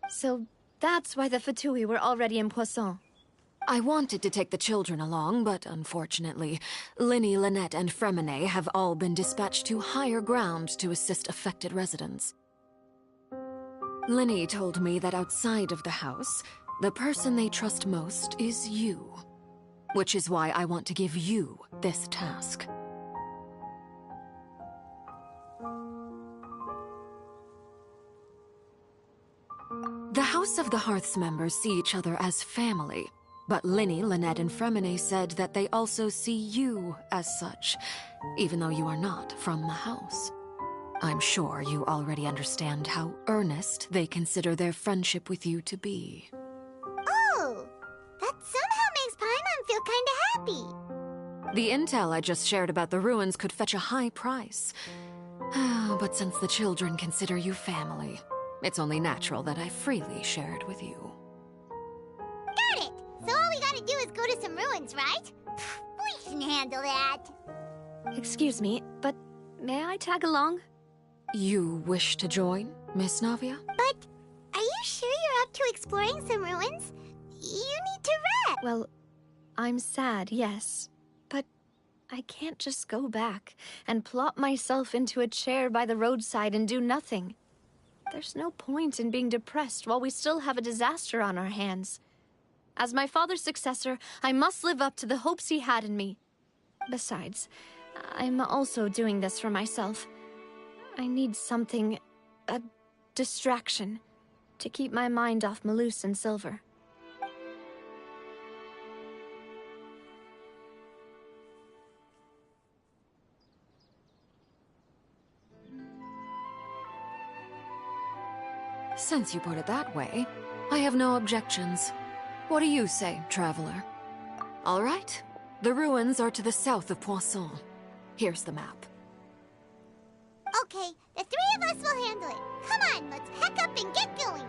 So that's why the Fatui were already in Poisson. I wanted to take the children along, but unfortunately, Linny, Lynette, and Fremine have all been dispatched to higher ground to assist affected residents. Linny told me that outside of the house, the person they trust most is you. Which is why I want to give you this task. The House of the Hearth's members see each other as family, but Linny, Lynette, and Fremine said that they also see you as such, even though you are not from the house. I'm sure you already understand how earnest they consider their friendship with you to be. Oh, that somehow makes Paimon feel kinda happy. The intel I just shared about the ruins could fetch a high price. But since the children consider you family, it's only natural that I freely share it with you. Got it! So all we gotta do is go to some ruins, right? We can handle that. Excuse me, but may I tag along? You wish to join, Miss Navia? But are you sure you're up to exploring some ruins? You need to rest. Well, I'm sad, yes. But I can't just go back and plop myself into a chair by the roadside and do nothing. There's no point in being depressed while we still have a disaster on our hands. As my father's successor, I must live up to the hopes he had in me. Besides, I'm also doing this for myself. I need something, a distraction, to keep my mind off Malus and Silver. Since you put it that way, I have no objections. What do you say, Traveler? All right. The ruins are to the south of Poisson. Here's the map. Okay, the three of us will handle it. Come on, let's pack up and get going.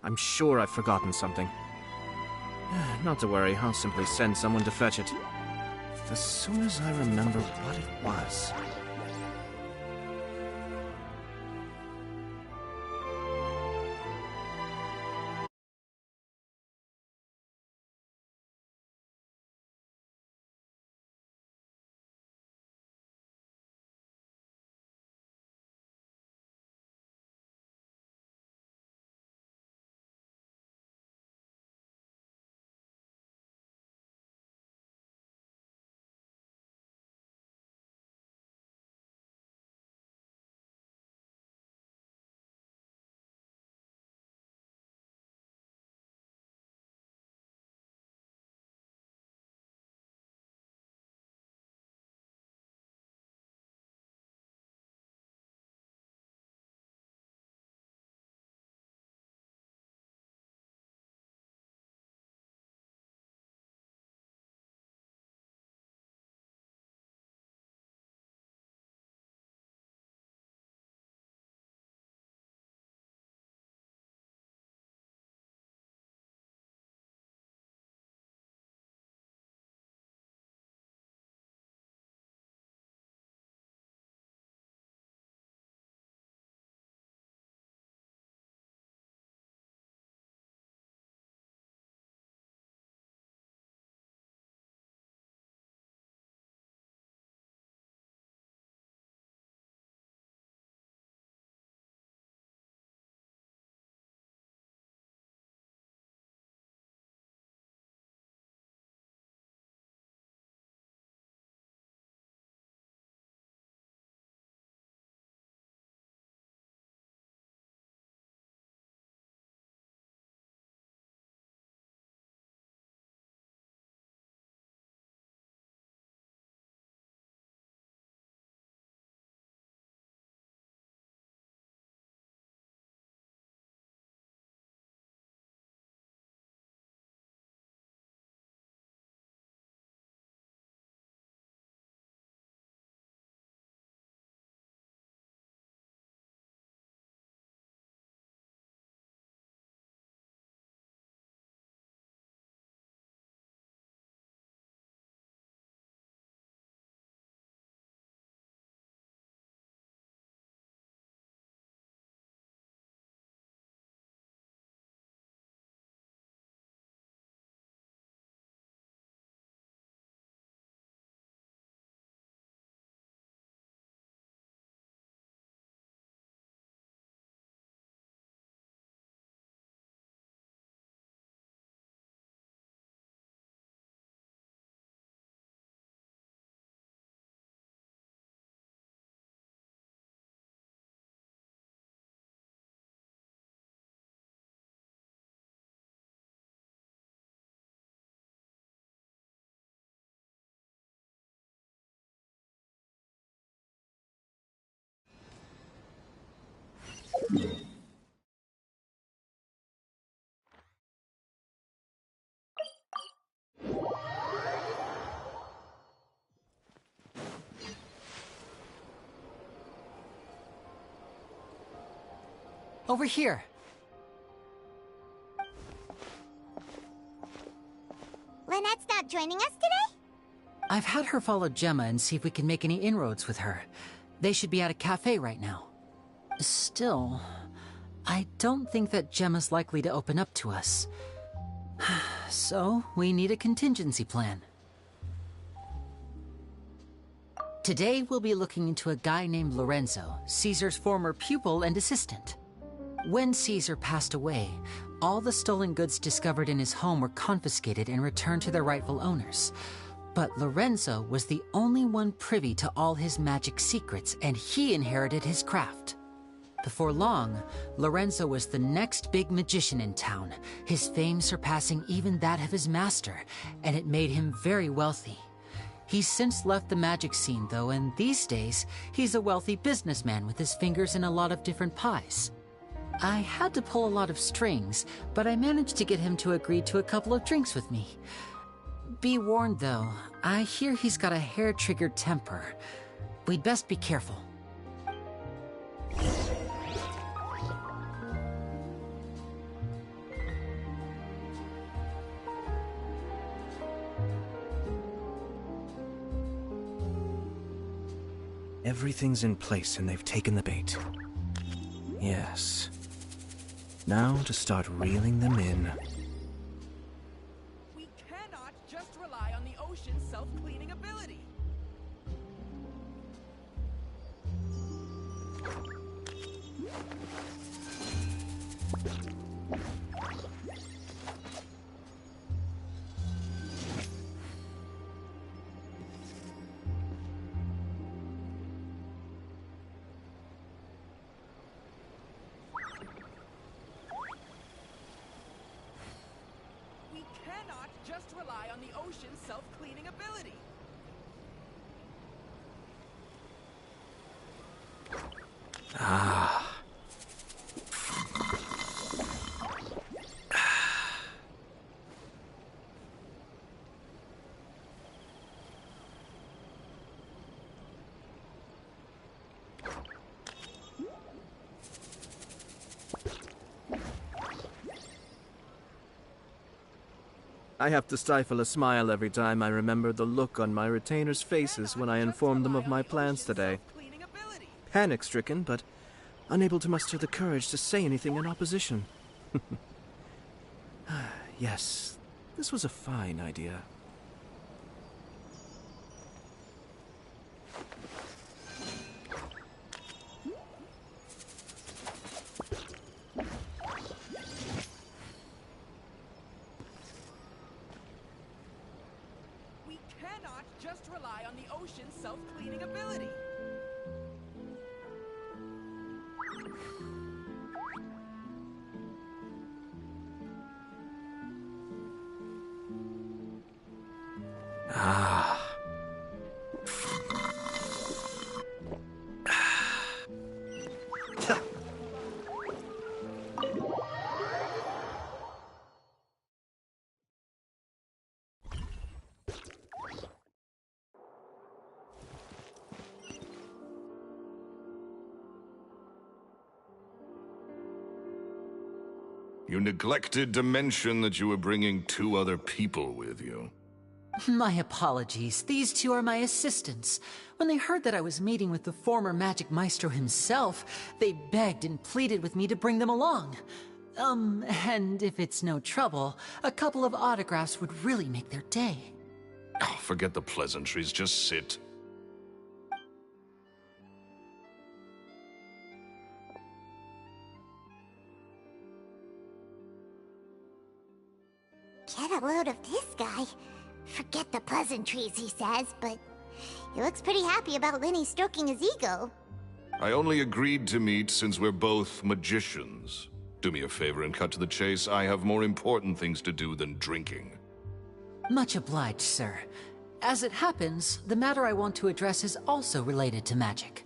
I'm sure I've forgotten something. Not to worry, I'll simply send someone to fetch it. As soon as I remember what it was. over here. Lynette's not joining us today? I've had her follow Gemma and see if we can make any inroads with her. They should be at a cafe right now. Still, I don't think that Gemma's likely to open up to us. So, we need a contingency plan. Today, we'll be looking into a guy named Lorenzo, Caesar's former pupil and assistant. When Caesar passed away, all the stolen goods discovered in his home were confiscated and returned to their rightful owners. But Lorenzo was the only one privy to all his magic secrets, and he inherited his craft. Before long, Lorenzo was the next big magician in town, his fame surpassing even that of his master, and it made him very wealthy. He's since left the magic scene, though, and these days, he's a wealthy businessman with his fingers in a lot of different pies. I had to pull a lot of strings, but I managed to get him to agree to a couple of drinks with me. Be warned, though, I hear he's got a hair-triggered temper. We'd best be careful. Everything's in place and they've taken the bait. Yes. Now to start reeling them in. We cannot just rely on the ocean's self-cleaning ability. Just rely on the ocean's self-cleaning ability. Ah. I have to stifle a smile every time I remember the look on my retainers' faces when I informed them of my plans today. Panic-stricken, but unable to muster the courage to say anything in opposition. Yes, this was a fine idea. Just rely on the ocean's self-cleaning ability. Ah. You neglected to mention that you were bringing 2 other people with you. My apologies. These 2 are my assistants. When they heard that I was meeting with the former Magic Maestro himself, they begged and pleaded with me to bring them along. And if it's no trouble, a couple of autographs would really make their day. Oh, forget the pleasantries, just sit. Get a load of this guy. Forget the pleasantries, he says, but he looks pretty happy about Linny stroking his ego. I only agreed to meet since we're both magicians. Do me a favor and cut to the chase. I have more important things to do than drinking. Much obliged, sir. As it happens, the matter I want to address is also related to magic.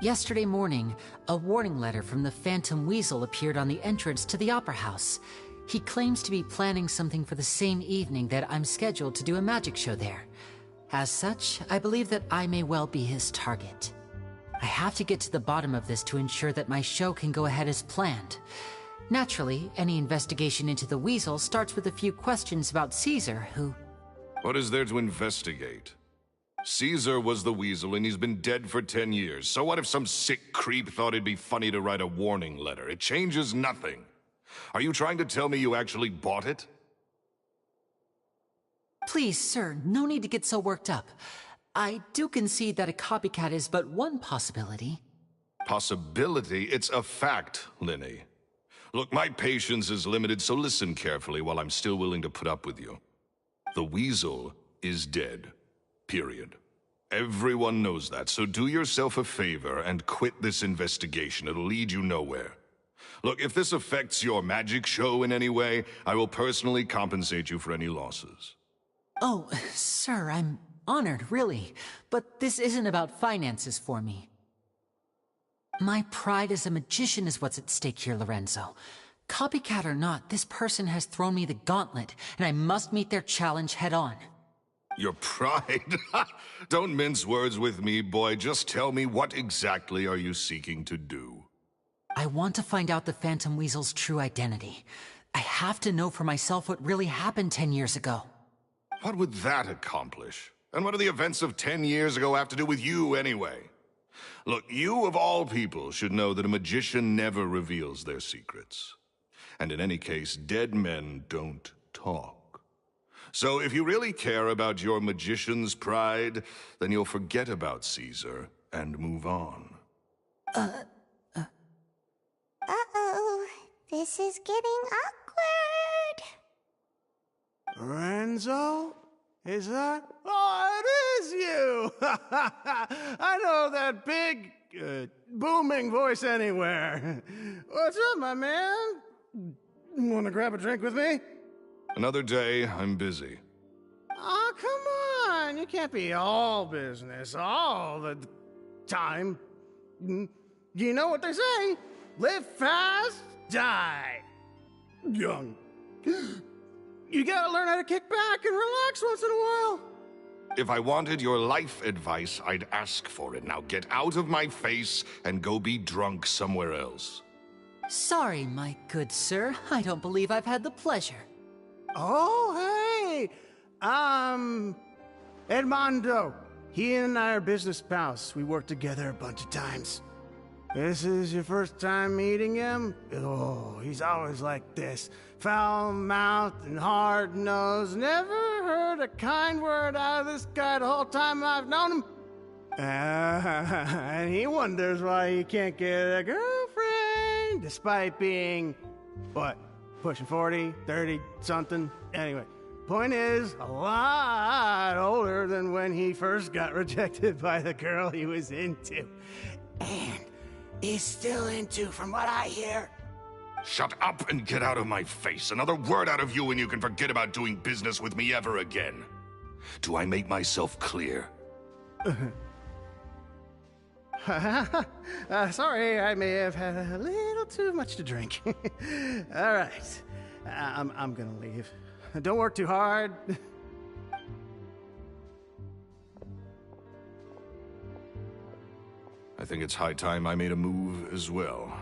Yesterday morning, a warning letter from the Phantom Weasel appeared on the entrance to the Opera House. He claims to be planning something for the same evening that I'm scheduled to do a magic show there. As such, I believe that I may well be his target. I have to get to the bottom of this to ensure that my show can go ahead as planned. Naturally, any investigation into the Weasel starts with a few questions about Caesar, who... What is there to investigate? Caesar was the Weasel, and he's been dead for 10 years. So what if some sick creep thought it'd be funny to write a warning letter? It changes nothing. Are you trying to tell me you actually bought it? Please, sir, no need to get so worked up. I do concede that a copycat is but one possibility. Possibility? It's a fact, Linny. Look, my patience is limited, so listen carefully while I'm still willing to put up with you. The Weasel is dead. Period. Everyone knows that, so do yourself a favor and quit this investigation. It'll lead you nowhere. Look, if this affects your magic show in any way, I will personally compensate you for any losses. Oh, sir, I'm honored, really. But this isn't about finances for me. My pride as a magician is what's at stake here, Lorenzo. Copycat or not, this person has thrown me the gauntlet, and I must meet their challenge head-on. Your pride? Don't mince words with me, boy. Just tell me, what exactly are you seeking to do? I want to find out the Phantom Weasel's true identity. I have to know for myself what really happened 10 years ago. What would that accomplish? And what do the events of 10 years ago have to do with you, anyway? Look, you of all people should know that a magician never reveals their secrets. And in any case, dead men don't talk. So if you really care about your magician's pride, then you'll forget about Caesar and move on. Uh-oh. This is getting awkward. Lorenzo? Is that? Oh, it is you! I know that big, booming voice anywhere. What's up, my man? Want to grab a drink with me? Another day, I'm busy. Oh, come on. You can't be all business all the time. You know what they say? Live fast, die young. You gotta learn how to kick back and relax once in a while. If I wanted your life advice, I'd ask for it. Now get out of my face and go be drunk somewhere else. Sorry, my good sir. I don't believe I've had the pleasure. Oh, hey! Edmondo. He and I are business pals. We worked together a bunch of times. This is your first time meeting him? Oh, he's always like this. Foul-mouthed and hard-nosed. Never heard a kind word out of this guy the whole time I've known him. And he wonders why he can't get a girlfriend, despite being, what, pushing 40, 30, something? Anyway, point is, a lot older than when he first got rejected by the girl he was into. And he's still into, from what I hear. Shut up and get out of my face. Another word out of you and you can forget about doing business with me ever again. Do I make myself clear? Sorry, I may have had a little too much to drink. All right, I'm gonna leave. Don't work too hard. I think it's high time I made a move as well.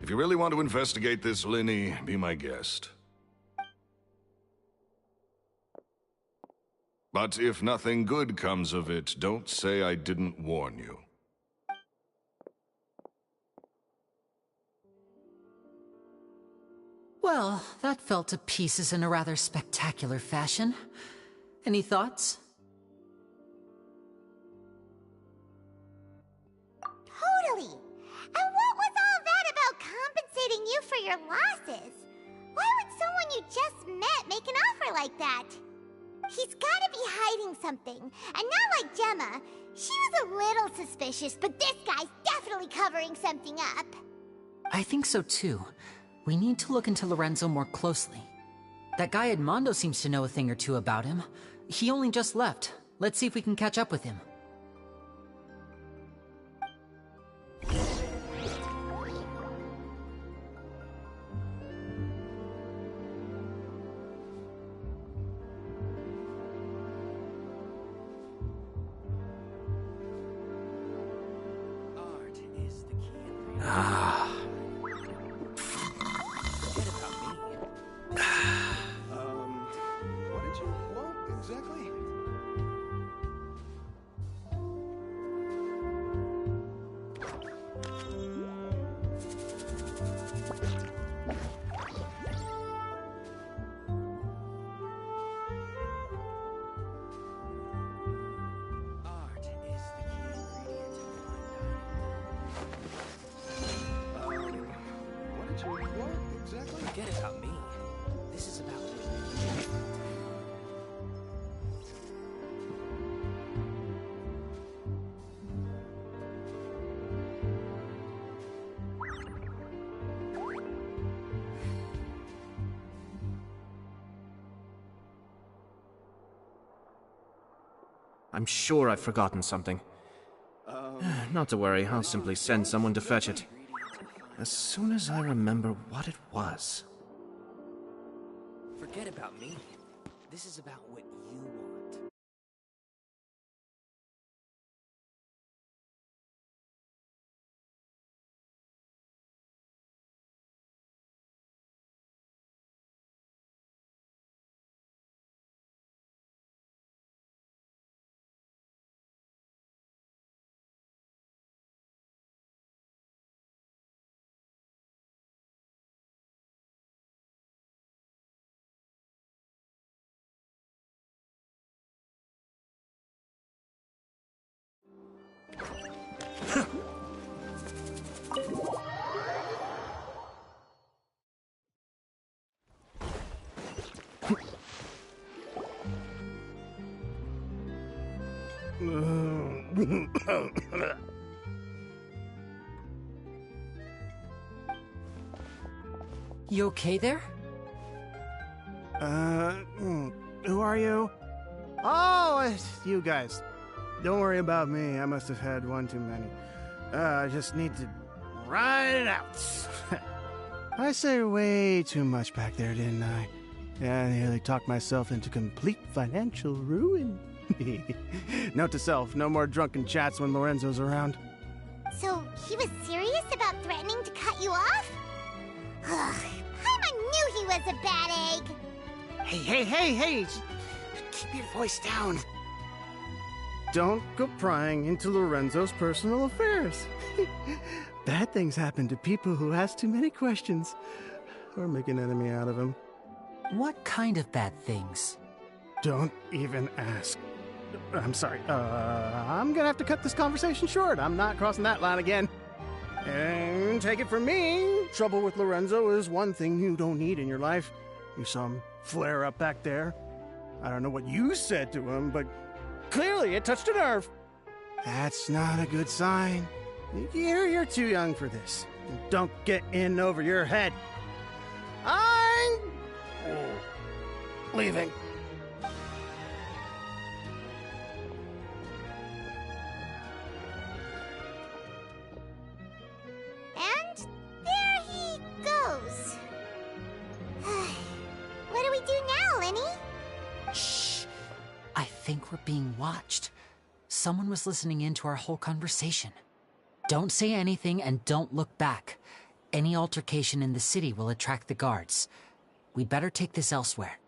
If you really want to investigate this, Linny, be my guest. But if nothing good comes of it, don't say I didn't warn you. Well, that fell to pieces in a rather spectacular fashion. Any thoughts? Totally. And what was all that about compensating you for your losses? Why would someone you just met make an offer like that? He's gotta be hiding something. And not like Gemma. She was a little suspicious, but this guy's definitely covering something up. I think so too. We need to look into Lorenzo more closely. That guy Edmondo seems to know a thing or two about him. He only just left. Let's see if we can catch up with him. exactly? Forget about me. This is about I'm sure I've forgotten something. Not to worry, I'll simply send someone to fetch it. As soon as I remember what it was. Forget about me. This is about what you want. You okay there? Who are you? Oh, it's you guys. Don't worry about me. I must have had one too many. I just need to ride it out. I say way too much back there, didn't I? Yeah, I nearly talked myself into complete financial ruin. Note to self, no more drunken chats when Lorenzo's around. So, he was serious about threatening to cut you off? Ugh, Paimon knew he was a bad egg! Hey! Keep your voice down. Don't go prying into Lorenzo's personal affairs. Bad things happen to people who ask too many questions, or make an enemy out of him. What kind of bad things? Don't even ask. I'm sorry. I'm gonna have to cut this conversation short. I'm not crossing that line again. And take it from me, trouble with Lorenzo is one thing you don't need in your life. You saw him flare up back there. I don't know what you said to him, but clearly it touched a nerve. That's not a good sign. You're too young for this. Don't get in over your head. I'm leaving. And there he goes. What do we do now, Lenny? Shh! I think we're being watched. Someone was listening in to our whole conversation. Don't say anything and don't look back. Any altercation in the city will attract the guards. We'd better take this elsewhere.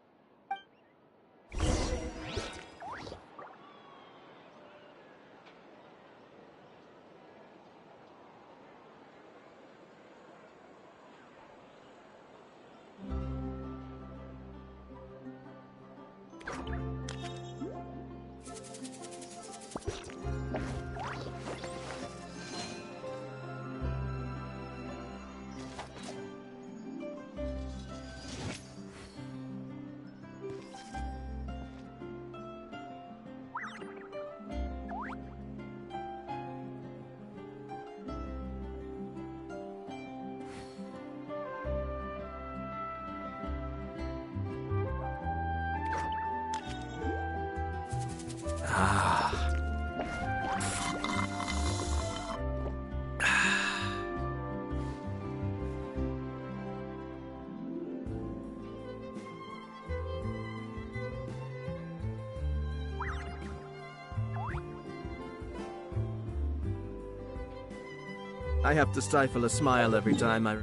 I have to stifle a smile every time I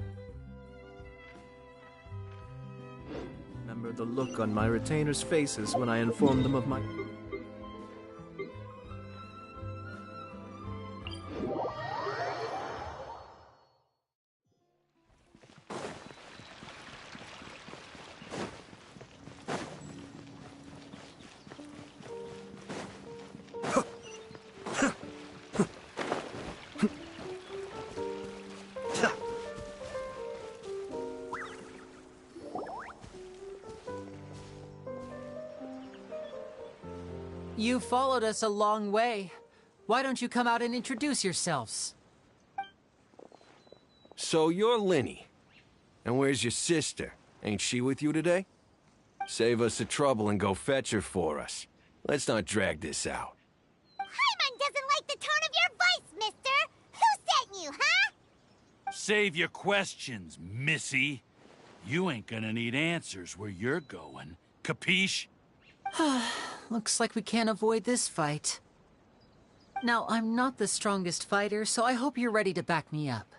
remember the look on my retainers' faces when I informed them of my... You followed us a long way. Why don't you come out and introduce yourselves? So you're Linny. And where's your sister? Ain't she with you today? Save us the trouble and go fetch her for us. Let's not drag this out. Paimon doesn't like the tone of your voice, mister! Who sent you, huh? Save your questions, missy. You ain't gonna need answers where you're going. Capiche? Looks like we can't avoid this fight. Now, I'm not the strongest fighter, so I hope you're ready to back me up.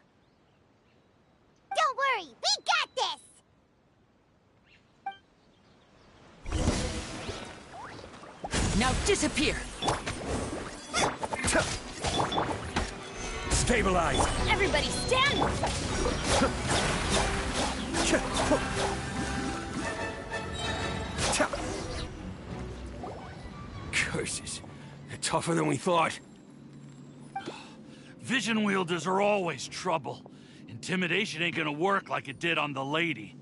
Don't worry, we got this! Now disappear! Stabilize! Everybody stand! Curses. They're tougher than we thought. Vision wielders are always trouble. Intimidation ain't gonna work like it did on the lady.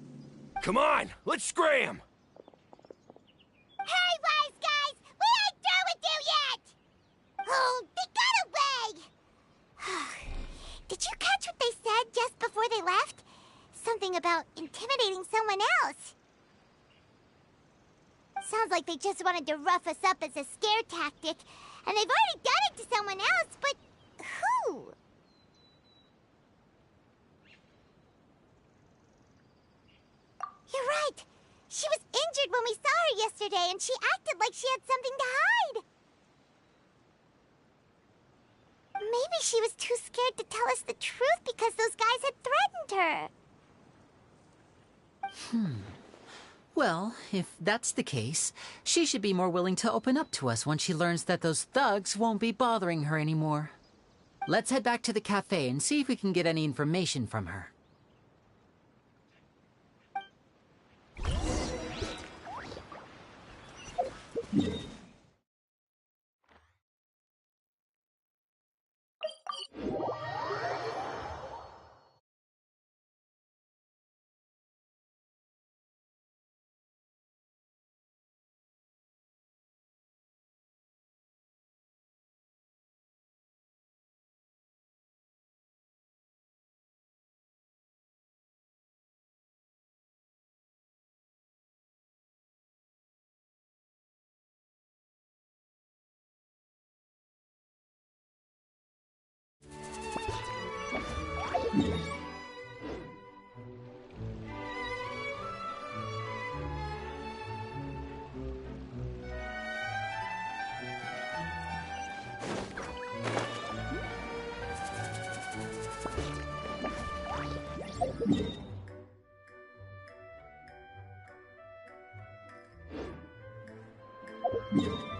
Come on, let's scram! Hey, wise guys! We ain't through with you yet! Oh, they got away! Did you catch what they said just before they left? Something about intimidating someone else. Sounds like they just wanted to rough us up as a scare tactic, and they've already done it to someone else, but who? You're right. She was injured when we saw her yesterday, and she acted like she had something to hide. Maybe she was too scared to tell us the truth because those guys had threatened her. Well, if that's the case, she should be more willing to open up to us once she learns that those thugs won't be bothering her anymore. Let's head back to the cafe and see if we can get any information from her. Yeah.